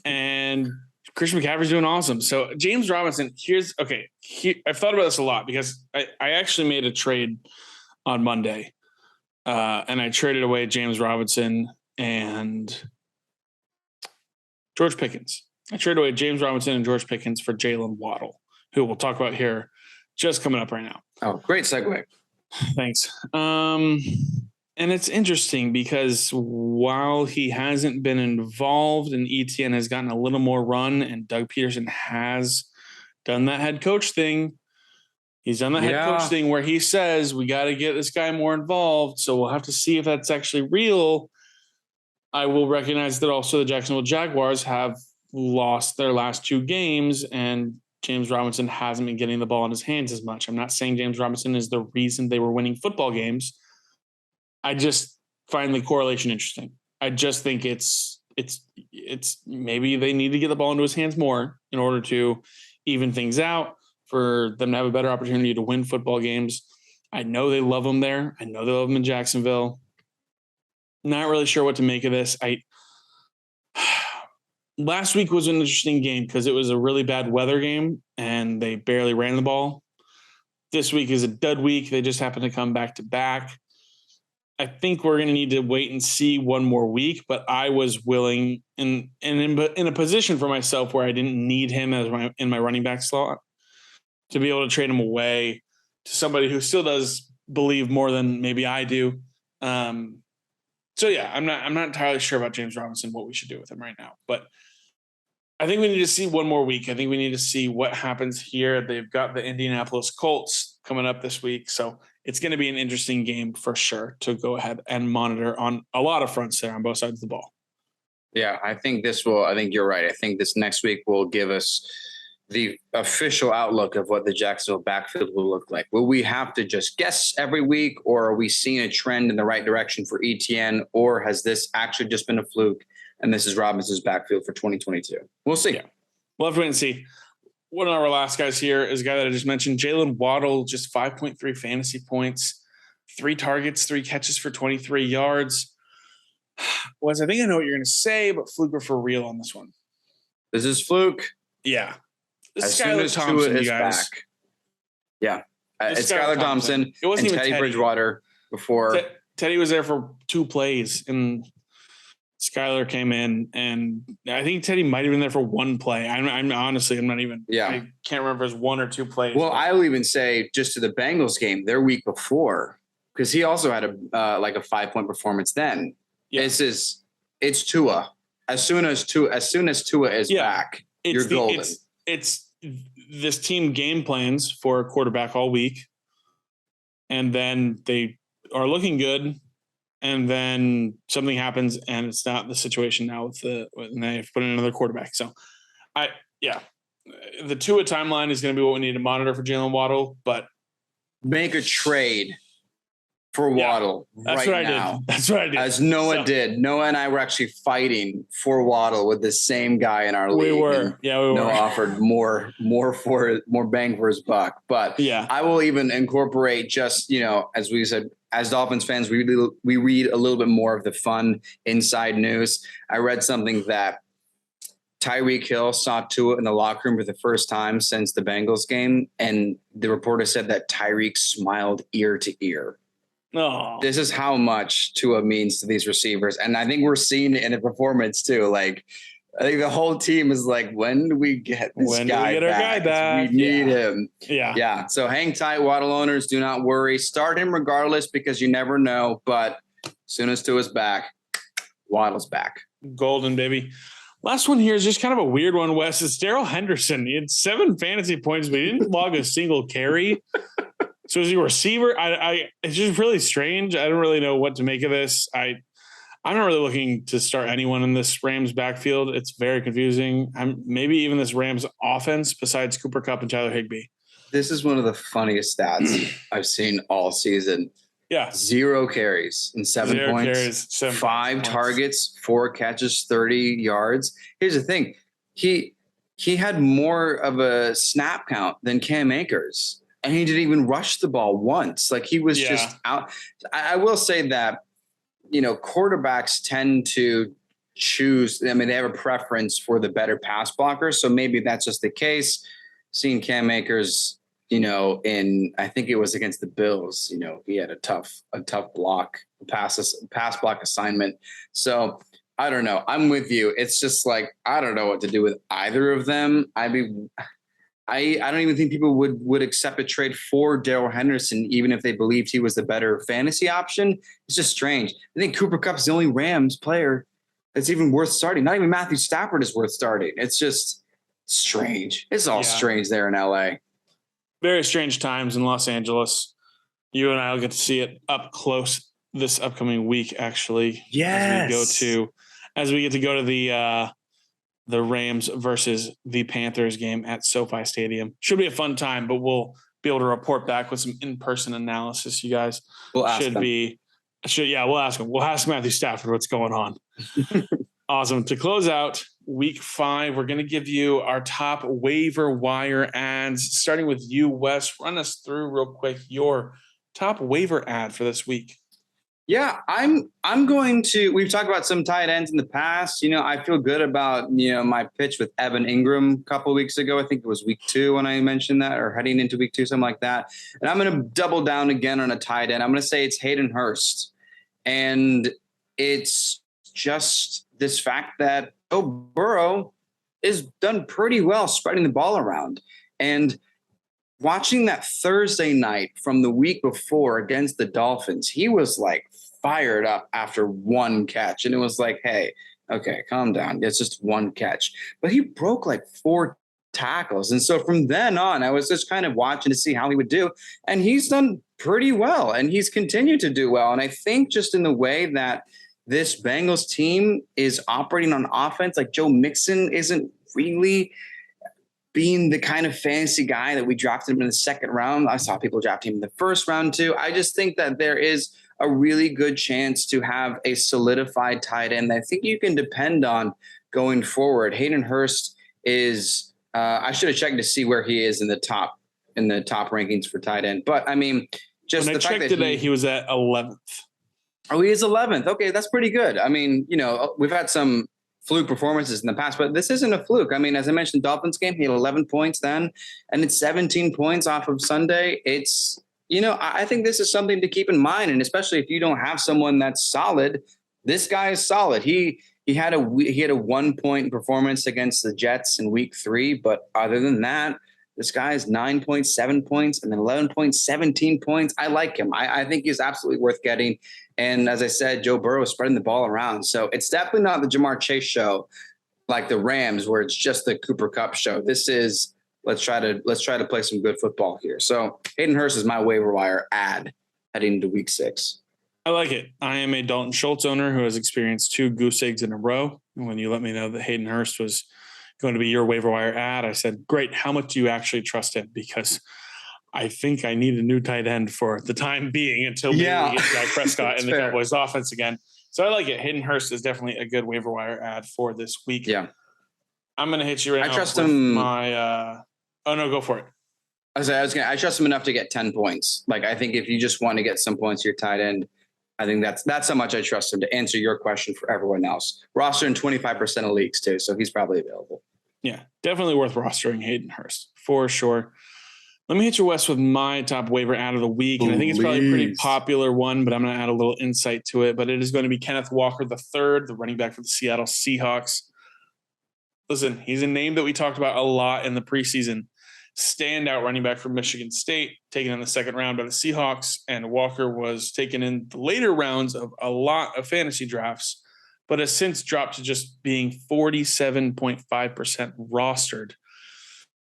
and Christian McCaffrey's doing awesome. So James Robinson, I've thought about this a lot because I actually made a trade on Monday, and I traded away James Robinson and George Pickens. I traded away James Robinson and George Pickens for Jalen Waddle, who we'll talk about here just coming up right now. Oh, great segue. Thanks. And it's interesting because while he hasn't been involved and ETN has gotten a little more run and Doug Peterson has done that head coach thing, he's done the head coach thing where he says, we got to get this guy more involved. So we'll have to see if that's actually real. I will recognize that also the Jacksonville Jaguars have lost their last 2 games, and James Robinson hasn't been getting the ball in his hands as much. I'm not saying James Robinson is the reason they were winning football games. I just find the correlation interesting. I just think it's maybe they need to get the ball into his hands more in order to even things out for them to have a better opportunity to win football games. I know they love him there. I know they love him in Jacksonville. Not really sure what to make of this. Last week was an interesting game because it was a really bad weather game and they barely ran the ball. This week is a dud week. They just happen to come back to back. I think we're going to need to wait and see one more week, but I was willing and in a position for myself where I didn't need him as in my running back slot to be able to trade him away to somebody who still does believe more than maybe I do. So yeah, I'm not entirely sure about James Robinson, what we should do with him right now, but I think we need to see one more week. I think we need to see what happens here. They've got the Indianapolis Colts coming up this week, so it's going to be an interesting game for sure to go ahead and monitor on a lot of fronts there on both sides of the ball. Yeah, I think you're right. I think this next week will give us the official outlook of what the Jacksonville backfield will look like. Will we have to just guess every week, or are we seeing a trend in the right direction for ETN, or has this actually just been a fluke and this is Robinson's backfield for 2022? We'll see. Yeah. We'll have to wait and see. One of our last guys here is a guy that I just mentioned, Jalen Waddle, just 5.3 fantasy points, 3 targets, 3 catches for 23 yards. I think I know what you're going to say, but fluke for real on this one. This is fluke. Yeah. This is Skylar Thompson, you guys. Back. Yeah. It's Skylar Thompson it wasn't and even Teddy Bridgewater before. Teddy was there for 2 plays, and Skylar came in, and I think Teddy might have been there for 1 play. I'm honestly, I'm not even. Yeah. I can't remember if it was 1 or 2 plays. Well, I will even say just to the Bengals game, their week before, because he also had a 5-point performance then. Yeah. It's Tua. As soon as Tua is back, you're golden. It's this team game plans for a quarterback all week, and then they are looking good, and then something happens, and it's not the situation now and they have to put in another quarterback. So, the Tua timeline is going to be what we need to monitor for Jalen Waddle, but make a trade for Waddle That's what I did. As Noah did. Noah and I were actually fighting for Waddle with the same guy in our league. We were. Noah offered more bang for his buck. But I will even incorporate just, as we said, as Dolphins fans, we read a little bit more of the fun inside news. I read something that Tyreek Hill saw Tua in the locker room for the first time since the Bengals game. And the reporter said that Tyreek smiled ear to ear. Oh. This is how much Tua means to these receivers. And I think we're seeing it in the performance too. Like, I think the whole team is like, when do we get this guy back? We need him. Yeah. So hang tight, Waddle owners. Do not worry. Start him regardless because you never know. But as soon as Tua's back, Waddle's back. Golden, baby. Last one here is just kind of a weird one, Wes. It's Darrell Henderson. He had 7 fantasy points, but he didn't log a single carry. So as a receiver, it's just really strange. I don't really know what to make of this. I'm not really looking to start anyone in this Rams backfield. It's very confusing. Maybe even this Rams offense besides Cooper Kupp and Tyler Higbee. This is one of the funniest stats I've seen all season. Yeah. 0 carries and 7 points. 5 targets, 4 catches, 30 yards. Here's the thing. He had more of a snap count than Cam Akers. And he didn't even rush the ball once. Like he was just out. I will say that, quarterbacks tend to choose. I mean, they have a preference for the better pass blockers. So maybe that's just the case. Seeing Cam Akers, I think it was against the Bills, he had a tough block, pass block assignment. So I don't know. I'm with you. It's just like, I don't know what to do with either of them. I don't even think people would accept a trade for Darrell Henderson, even if they believed he was the better fantasy option. It's just strange. I think Cooper Kupp is the only Rams player that's even worth starting. Not even Matthew Stafford is worth starting. It's just strange. It's all strange there in LA. Very strange times in Los Angeles. You and I will get to see it up close this upcoming week, actually. Yes. As we get to go to the Rams versus the Panthers game at SoFi Stadium. Should be a fun time, but we'll be able to report back with some in-person analysis. You guys we'll ask him. We'll ask Matthew Stafford what's going on. Awesome. To close out week 5, we're going to give you our top waiver wire ads, starting with you, Wes. Run us through real quick your top waiver ad for this week. Yeah, I'm going to. We've talked about some tight ends in the past. I feel good about my pitch with Evan Ingram a couple of weeks ago. I think it was week 2 when I mentioned that, or heading into week 2, something like that. And I'm going to double down again on a tight end. I'm going to say it's Hayden Hurst, and it's just this fact that Burrow is done pretty well spreading the ball around, and watching that Thursday night from the week before against the Dolphins, he was like fired up after 1 catch. And it was like, hey, okay, calm down. It's just 1 catch. But he broke like 4 tackles. And so from then on, I was just kind of watching to see how he would do. And he's done pretty well. And he's continued to do well. And I think just in the way that this Bengals team is operating on offense, like Joe Mixon isn't really being the kind of fantasy guy that we drafted him in the 2nd round. I saw people draft him in the 1st round too. I just think that there is a really good chance to have a solidified tight end that I think you can depend on going forward. Hayden Hurst is, I should have checked to see where he is in the top rankings for tight end. But I mean, just when the fact that today, he was at 11th. Oh, he is 11th. Okay, that's pretty good. I mean, we've had some fluke performances in the past, but this isn't a fluke. I mean, as I mentioned, Dolphins game, he had 11 points then, and it's 17 points off of Sunday. It's, I think this is something to keep in mind, and especially if you don't have someone that's solid, this guy is solid. He had a 1 point performance against the Jets in week 3, but other than that, This guy is 9.7 points and then 11.17 points. I like him. I think he's absolutely worth getting. And as I said, Joe Burrow is spreading the ball around. So it's definitely not the Jamar Chase show like the Rams, where it's just the Cooper Kupp show. This is let's try to play some good football here. So Hayden Hurst is my waiver wire add heading into week 6. I like it. I am a Dalton Schultz owner who has experienced 2 goose eggs in a row. And when you let me know that Hayden Hurst was going to be your waiver wire ad, I said, great. How much do you actually trust him? Because I think I need a new tight end for the time being until we get Dak Prescott and the Cowboys offense again. So I like it. Hayden Hurst is definitely a good waiver wire ad for this week. Yeah. I'm going to hit you right now. I trust him. Oh no, go for it. I trust him enough to get 10 points. Like, I think if you just want to get some points, your tight end, I think that's how much I trust him to answer your question for everyone else. Roster in 25% of leagues too, so he's probably available. Yeah, definitely worth rostering Hayden Hurst for sure. Let me hit you, Wes, with my top waiver ad of the week. And I think it's probably a pretty popular one, but I'm going to add a little insight to it. But it is going to be Kenneth Walker III, the running back for the Seattle Seahawks. Listen, he's a name that we talked about a lot in the preseason. Standout running back from Michigan State, taken in the second round by the Seahawks. And Walker was taken in the later rounds of a lot of fantasy drafts, but has since dropped to just being 47.5% rostered.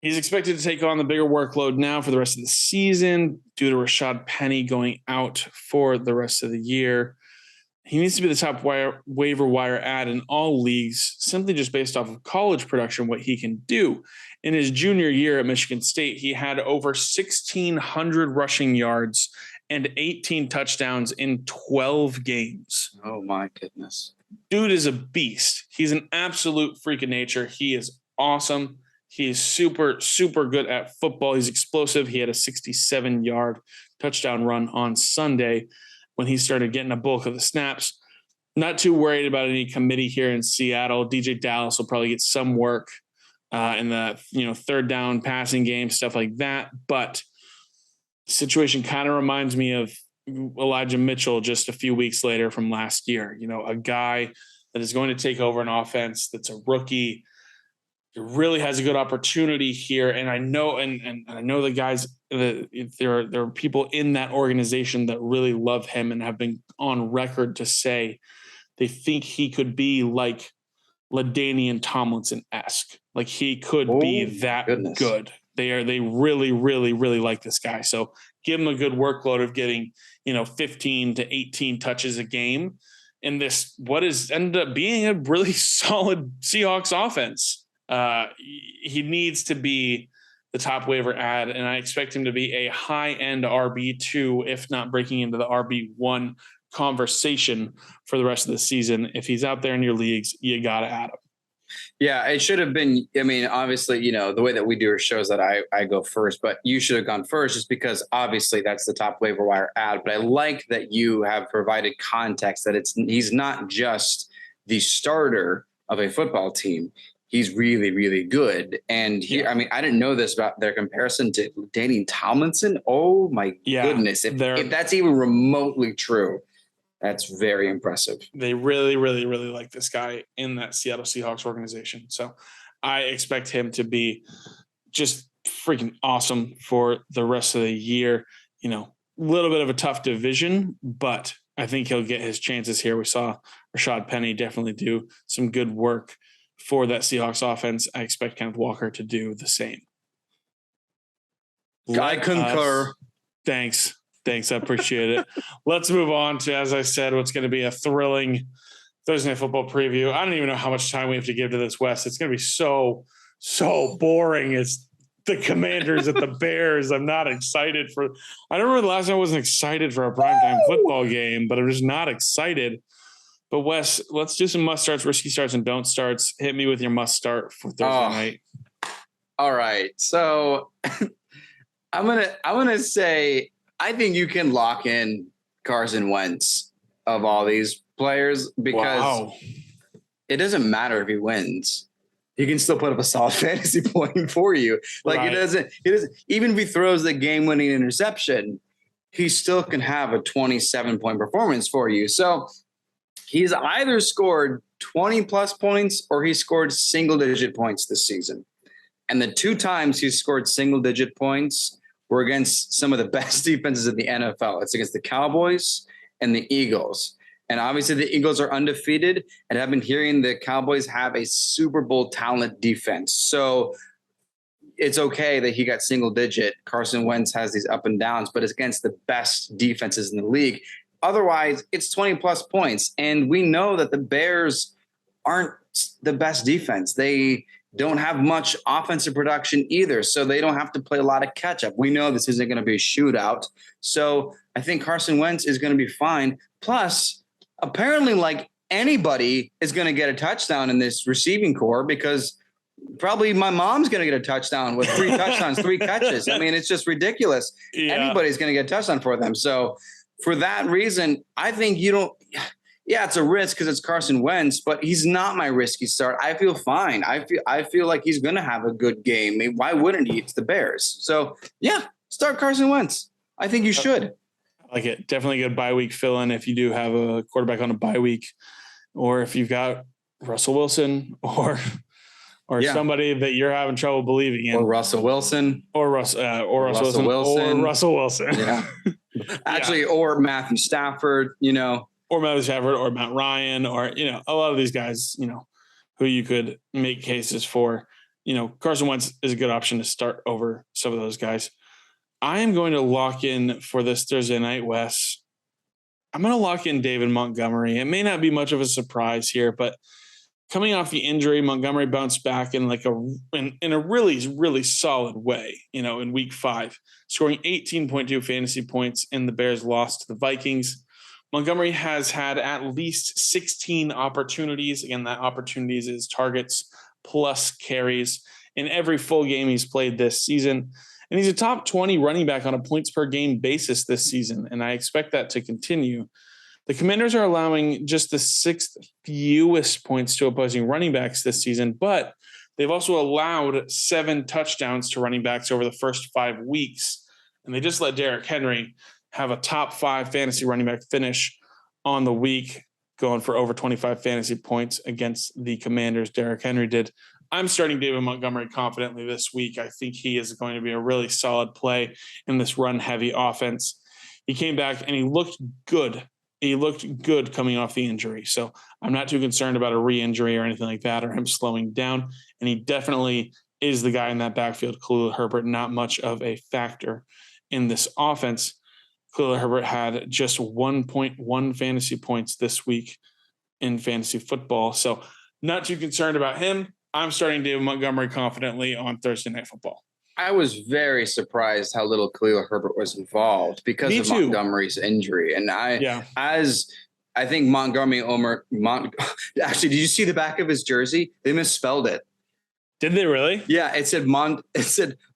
He's expected to take on the bigger workload now for the rest of the season due to Rashad Penny going out for the rest of the year. He needs to be the top waiver wire ad in all leagues, simply just based off of college production, what he can do. In his junior year at Michigan State, he had over 1,600 rushing yards and 18 touchdowns in 12 games. Oh, my goodness. Dude is a beast. He's an absolute freak of nature. He is awesome. He's super, super good at football. He's explosive. He had a 67-yard touchdown run on Sunday when he started getting a bulk of the snaps. Not too worried about any committee here in Seattle. DJ Dallas will probably get some work in the third down passing game, stuff like that. But the situation kind of reminds me of Elijah Mitchell just a few weeks later from last year. A guy that is going to take over an offense that's a rookie. It really has a good opportunity here. And I know, and I know the guys, there are people in that organization that really love him and have been on record to say they think he could be like LaDainian Tomlinson-esque. Like he could be that good. They really, really, really like this guy. So give him a good workload of getting, 15 to 18 touches a game in this, what is ended up being a really solid Seahawks offense. He needs to be the top waiver ad, and I expect him to be a high-end RB2, if not breaking into the RB1 conversation for the rest of the season. If he's out there in your leagues, you got to add him. Yeah, it should have been. I mean, obviously, the way that we do our shows that I go first, but you should have gone first just because obviously that's the top waiver wire ad. But I like that you have provided context that he's not just the starter of a football team. He's really, really good. And I didn't know this about their comparison to Danny Tomlinson. Oh my goodness. If that's even remotely true, that's very impressive. They really, really, really like this guy in that Seattle Seahawks organization. So I expect him to be just freaking awesome for the rest of the year. A little bit of a tough division, but I think he'll get his chances here. We saw Rashad Penny definitely do some good work for that Seahawks offense. I expect Kenneth Walker to do the same. I concur. Thanks. I appreciate it. Let's move on to, as I said, what's going to be a thrilling Thursday Night Football preview. I don't even know how much time we have to give to this, Wes. It's going to be so boring. It's the Commanders at the Bears. I'm not excited for. I don't remember the last time I wasn't excited for a primetime football game, but I'm just not excited. But Wes, let's do some must starts, risky starts, and don't starts. Hit me with your must start for Thursday night. All right. So I'm gonna say I think you can lock in Carson Wentz of all these players because it doesn't matter if he wins. He can still put up a solid fantasy point for you. Like it doesn't even if he throws the game-winning interception, he still can have a 27-point performance for you. So he's either scored 20 plus points or he scored single digit points this season. And the 2 times he scored single-digit points were against some of the best defenses in the NFL. It's against the Cowboys and the Eagles. And obviously the Eagles are undefeated, and I've been hearing the Cowboys have a Super Bowl talent defense. So it's okay that he got single digit. Carson Wentz has these up and downs, but it's against the best defenses in the league. Otherwise, it's 20 plus points. And we know that the Bears aren't the best defense. They don't have much offensive production either, so they don't have to play a lot of catch up. We know this isn't going to be a shootout. So I think Carson Wentz is going to be fine. Plus, apparently, like, anybody is going to get a touchdown in this receiving core, because probably my mom's going to get a touchdown with 3 touchdowns, 3 catches. I mean, it's just ridiculous. Yeah. Anybody's going to get a touchdown for them. So for that reason, I think it's a risk because it's Carson Wentz, but he's not my risky start. I feel fine. I feel like he's going to have a good game. I mean, why wouldn't he? It's the Bears. So yeah, start Carson Wentz. I think you should. I like it. Definitely a good bye week fill in if you do have a quarterback on a bye week, or if you've got Russell Wilson or somebody that you're having trouble believing in, or Russell Wilson, or Russell Wilson. Yeah, actually, or Matthew Stafford. Or Matthew Stafford, or Matt Ryan, or a lot of these guys. Who you could make cases for. Carson Wentz is a good option to start over some of those guys. I am going to lock in for this Thursday night, Wes. I'm going to lock in David Montgomery. It may not be much of a surprise here, but coming off the injury, Montgomery bounced back in in a really, really solid way, in week 5, scoring 18.2 fantasy points in the Bears' loss to the Vikings. Montgomery has had at least 16 opportunities. Again, that opportunities is targets plus carries in every full game he's played this season. And he's a top 20 running back on a points per game basis this season, and I expect that to continue. The Commanders are allowing just the 6th fewest points to opposing running backs this season, but they've also allowed 7 touchdowns to running backs over the first 5 weeks. And they just let Derrick Henry have a top 5 fantasy running back finish on the week, going for over 25 fantasy points against the Commanders. Derrick Henry did. I'm starting David Montgomery confidently this week. I think he is going to be a really solid play in this run-heavy offense. He came back and he looked good. He looked good coming off the injury. So I'm not too concerned about a re-injury or anything like that, or him slowing down. And he definitely is the guy in that backfield. Khalil Herbert, not much of a factor in this offense. Khalil Herbert had just 1.1 fantasy points this week in fantasy football. So not too concerned about him. I'm starting David Montgomery confidently on Thursday Night Football. I was very surprised how little Khalil Herbert was involved because of Montgomery's injury. And I think Montgomery actually, did you see the back of his jersey? They misspelled it. Did they really? Yeah, it said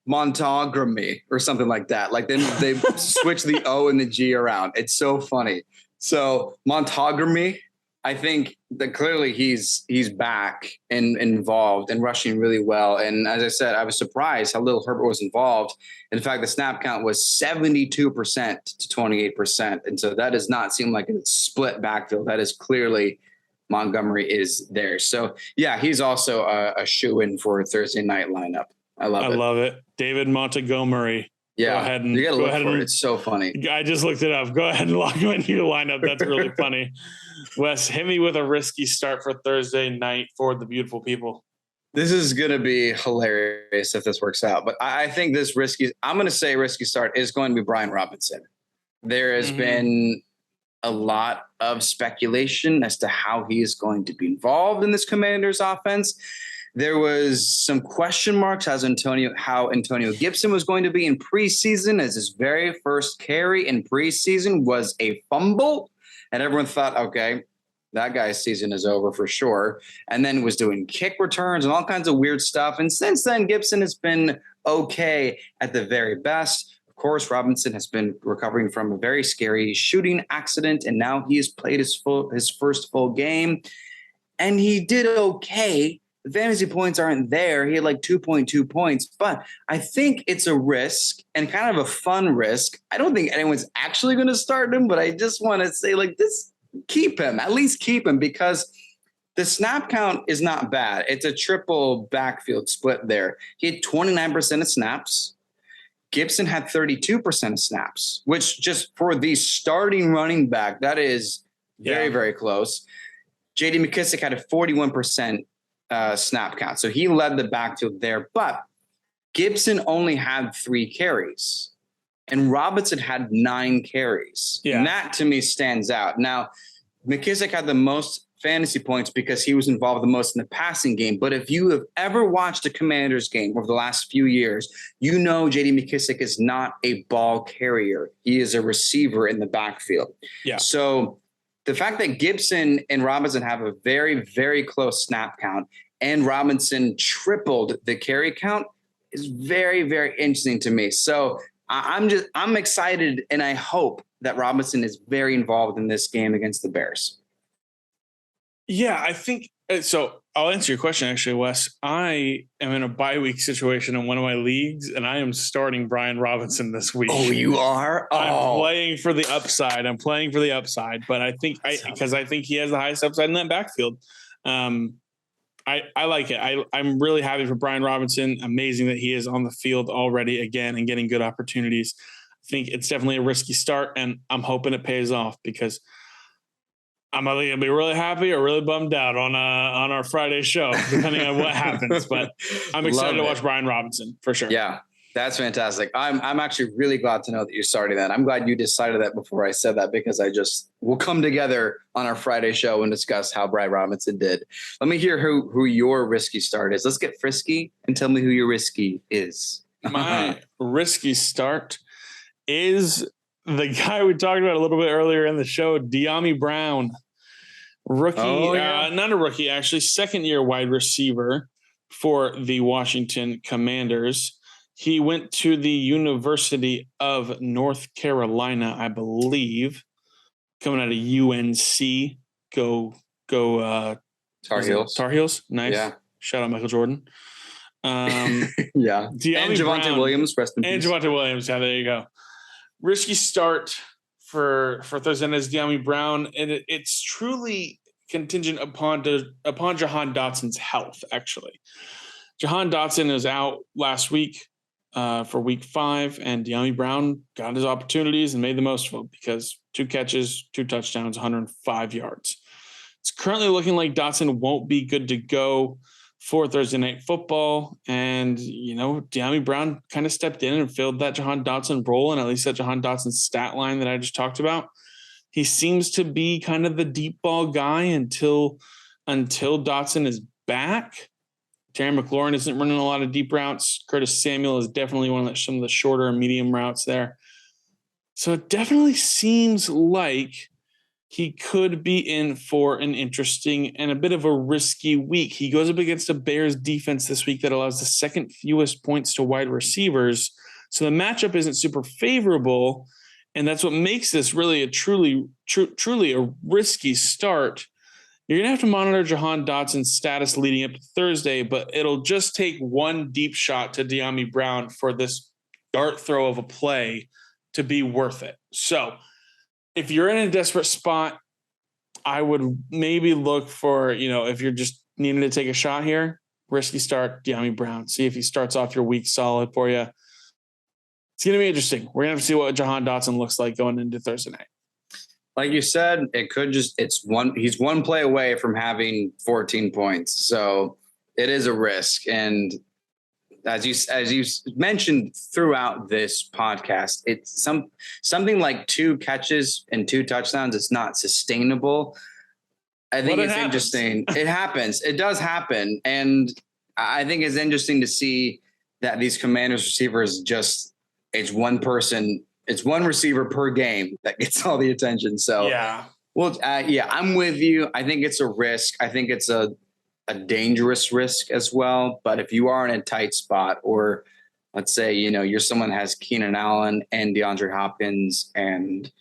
Montgomery or something like that. Like they switched the O and the G around. It's so funny. So Montgomery, I think that clearly he's back and involved and rushing really well. And as I said, I was surprised how little Herbert was involved. In fact, the snap count was 72% to 28%. And so that does not seem like a split backfield. That is clearly Montgomery is there. So yeah, he's also a shoe-in for a Thursday night lineup. I love it. David Montgomery. Yeah, go ahead and you got to look for it. It's so funny. I just looked it up. Go ahead and log him into your lineup. That's really funny. Wes, hit me with a risky start for Thursday night for the beautiful people. This is going to be hilarious if this works out. But I think I'm going to say risky start is going to be Brian Robinson. There has been a lot of speculation as to how he is going to be involved in this Commanders offense. There was some question marks how Antonio Gibson was going to be in preseason, as his very first carry in preseason was a fumble. And everyone thought, okay, that guy's season is over for sure. And then was doing kick returns and all kinds of weird stuff. And since then, Gibson has been okay at the very best. Of course, Robinson has been recovering from a very scary shooting accident, and now he has played his first full game. And he did okay. The fantasy points aren't there. He had like 2.2 points, but I think it's a risk and kind of a fun risk. I don't think anyone's actually going to start him, but I just want to say, like, this, at least keep him, because the snap count is not bad. It's a triple backfield split there. He had 29% of snaps. Gibson had 32% of snaps, which just for the starting running back, that is very, very close. J.D. McKissic had a 41% snap count. So he led the backfield there. But Gibson only had 3 carries. And Robinson had 9 carries. Yeah. And that to me stands out. Now, McKissic had the most fantasy points because he was involved the most in the passing game. But if you have ever watched a Commanders game over the last few years, you know J.D. McKissic is not a ball carrier. He is a receiver in the backfield. Yeah. So the fact that Gibson and Robinson have a very, very close snap count and Robinson tripled the carry count is very, very interesting to me. So I'm excited, and I hope that Robinson is very involved in this game against the Bears. Yeah, I think so. I'll answer your question, actually, Wes. I am in a bye week situation in one of my leagues, and I am starting Brian Robinson this week. Oh, you are? Oh. I'm playing for the upside. But I think because I think he has the highest upside in that backfield. I like it. I'm really happy for Brian Robinson. Amazing that he is on the field already again and getting good opportunities. I think it's definitely a risky start, and I'm hoping it pays off because I'm either going to be really happy or really bummed out on our Friday show, depending on what happens. But I'm excited to watch Brian Robinson for sure. Yeah, that's fantastic. I'm actually really glad to know that you're starting that. I'm glad you decided that before I said that because we'll come together on our Friday show and discuss how Brian Robinson did. Let me hear who your risky start is. Let's get frisky and tell me who your risky is. My risky start is the guy we talked about a little bit earlier in the show, Dyami Brown, rookie, not a rookie, actually, second-year wide receiver for the Washington Commanders. He went to the University of North Carolina, I believe, coming out of UNC. Go Tar Heels. Tar Heels, nice. Yeah. Shout out Michael Jordan. Yeah. Dyami and Javonte Williams, rest in peace. And Javonte Williams, yeah, there you go. Risky start for Thursday night is Dyami Brown, and it's truly contingent upon Jahan Dotson's health, actually. Jahan Dotson is out last week for week 5, and Dyami Brown got his opportunities and made the most of them because 2 catches, 2 touchdowns, 105 yards. It's currently looking like Dotson won't be good to go for Thursday Night Football. And, Dyami Brown kind of stepped in and filled that Jahan Dotson role, and at least that Jahan Dotson stat line that I just talked about. He seems to be kind of the deep ball guy until Dotson is back. Terry McLaurin isn't running a lot of deep routes. Curtis Samuel is definitely some of the shorter and medium routes there. So it definitely seems like he could be in for an interesting and a bit of a risky week. He goes up against a Bears defense this week that allows the second fewest points to wide receivers. So the matchup isn't super favorable, and that's what makes this really a truly a risky start. You're going to have to monitor Jahan Dotson's status leading up to Thursday, but it'll just take one deep shot to Dyami Brown for this dart throw of a play to be worth it. So if you're in a desperate spot, I would maybe look for, if you're just needing to take a shot here, risky start, Dyami Brown. See if he starts off your week solid for you. It's going to be interesting. We're going to have to see what Jahan Dotson looks like going into Thursday night. Like you said, he's one play away from having 14 points. So it is a risk. And as you mentioned throughout this podcast, it's something like 2 catches and 2 touchdowns. It's not sustainable. I think it's interesting. It happens. It does happen. And I think it's interesting to see that these Commanders receivers it's one receiver per game that gets all the attention. So I'm with you. I think it's a risk. I think it's a dangerous risk as well. But if you are in a tight spot, or let's say, you're someone that has Keenan Allen and DeAndre Hopkins and,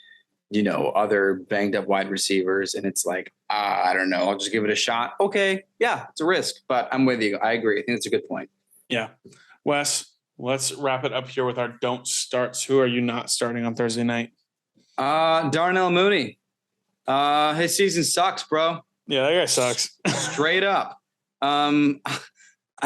other banged up wide receivers, and it's like, I don't know, I'll just give it a shot. Okay. Yeah, it's a risk, but I'm with you. I agree. I think it's a good point. Yeah. Wes, let's wrap it up here with our don't starts. Who are you not starting on Thursday night? Darnell Mooney. His season sucks, bro. Yeah, that guy sucks. Straight up. I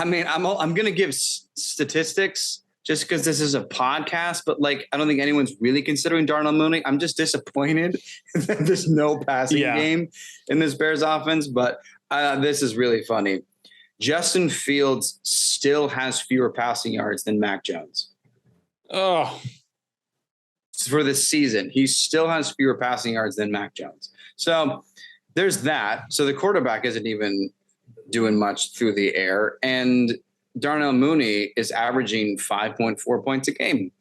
mean, I'm gonna give statistics just because this is a podcast, but like I don't think anyone's really considering Darnell Mooney. I'm just disappointed that there's no passing game in this Bears offense. But this is really funny. Justin Fields still has fewer passing yards than Mac Jones. Oh, for this season, he still has fewer passing yards than Mac Jones. So there's that. So the quarterback isn't even doing much through the air. And Darnell Mooney is averaging 5.4 points a game.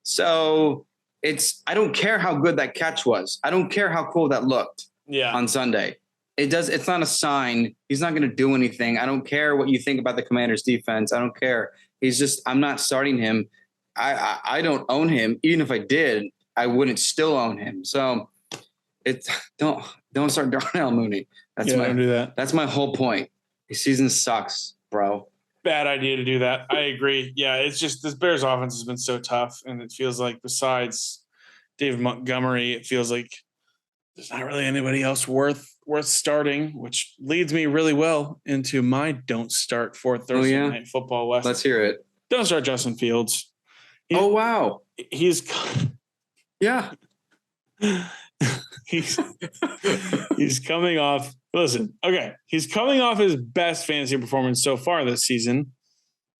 So I don't care how good that catch was. I don't care how cool that looked on Sunday. It's not a sign. He's not going to do anything. I don't care what you think about the Commanders defense. I don't care. I'm not starting him. I don't own him. Even if I did, I wouldn't still own him. So don't start Darnell Mooney. Don't do that. That's my whole point. His season sucks, bro. Bad idea to do that. I agree. Yeah, it's just this Bears offense has been so tough, and it feels like besides David Montgomery, it feels like there's not really anybody else worth starting, which leads me really well into my don't start for Thursday Night Football West. Let's hear it. Don't start Justin Fields. Wow. He's coming off. Listen, okay. He's coming off his best fantasy performance so far this season,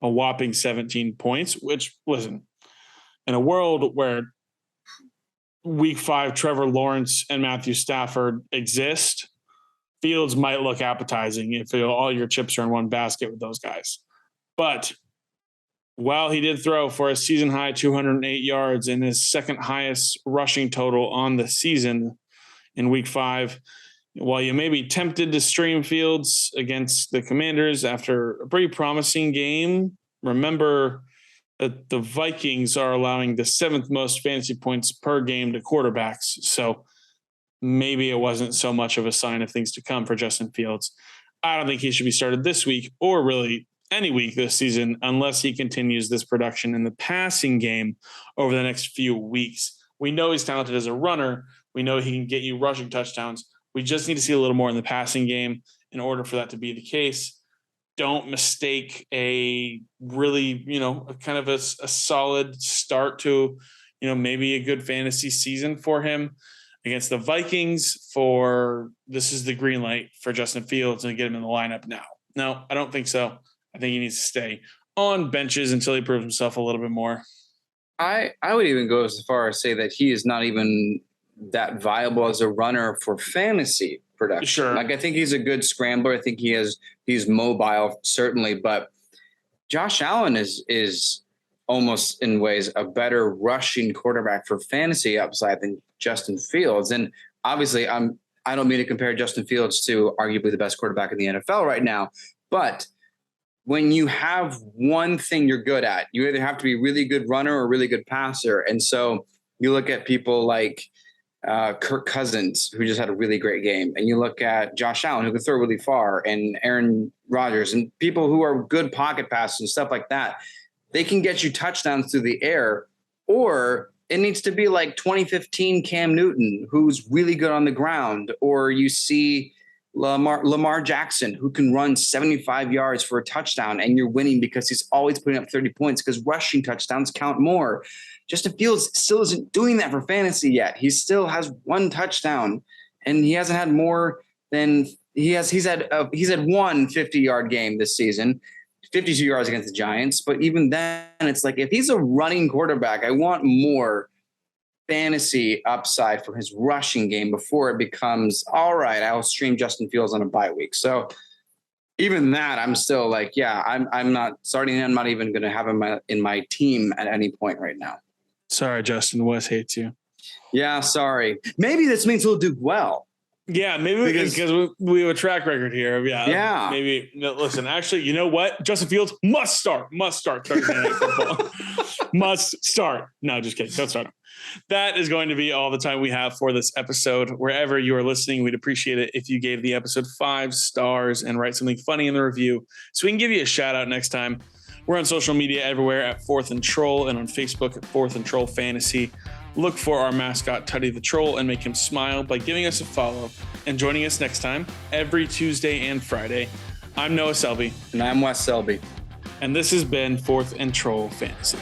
a whopping 17 points, which, listen, in a world where week 5 Trevor Lawrence and Matthew Stafford exist, Fields might look appetizing if all your chips are in one basket with those guys. But while he did throw for a season high 208 yards and his second highest rushing total on the season in week 5, while you may be tempted to stream Fields against the Commanders after a pretty promising game, remember that the Vikings are allowing the 7th most fantasy points per game to quarterbacks. So maybe it wasn't so much of a sign of things to come for Justin Fields. I don't think he should be started this week or really any week this season unless he continues this production in the passing game over the next few weeks. We know he's talented as a runner. We know he can get you rushing touchdowns. We just need to see a little more in the passing game in order for that to be the case. Don't mistake a really, kind of a solid start to, maybe a good fantasy season for him against the Vikings this is the green light for Justin Fields and get him in the lineup now. No, I don't think so. I think he needs to stay on benches until he proves himself a little bit more. I would even go as far as say that he is not even that viable as a runner for fantasy production. Sure. Like I think he's a good scrambler. I think he's mobile, certainly, but Josh Allen is almost in ways a better rushing quarterback for fantasy upside than Justin Fields. And obviously I don't mean to compare Justin Fields to arguably the best quarterback in the NFL right now, but when you have one thing you're good at, you either have to be a really good runner or a really good passer. And so you look at people like Kirk Cousins, who just had a really great game. And you look at Josh Allen, who can throw really far, and Aaron Rodgers, and people who are good pocket passes and stuff like that. They can get you touchdowns through the air, or it needs to be like 2015 Cam Newton, who's really good on the ground, or you see Lamar Jackson, who can run 75 yards for a touchdown, and you're winning because he's always putting up 30 points because rushing touchdowns count more. Justin Fields still isn't doing that for fantasy yet. He still has one touchdown, and he hasn't had more than he's had one 50-yard game this season, 52 yards against the Giants. But even then, it's like if he's a running quarterback, I want more fantasy upside for his rushing game before it becomes all right. I'll stream Justin Fields on a bye week. So even that, I'm still like, I'm not starting him. I'm not even going to have him in my team at any point right now. Sorry, Justin. Wes hates you. Yeah, sorry. Maybe this means he'll do well. Yeah, maybe because we have a track record here. Yeah. Maybe. No, listen, actually, you know what? Justin Fields must start Thursday Night Football. Must start. No, just kidding. Don't start him. That is going to be all the time we have for this episode. Wherever you are listening, we'd appreciate it if you gave the episode 5 stars and write something funny in the review so we can give you a shout out next time. We're on social media everywhere at 4th and Troll, and on Facebook at 4th and Troll Fantasy. Look for our mascot, Tuddy the Troll, and make him smile by giving us a follow and joining us next time, every Tuesday and Friday. I'm Noah Selby. And I'm Wes Selby. And this has been 4th and Troll Fantasy.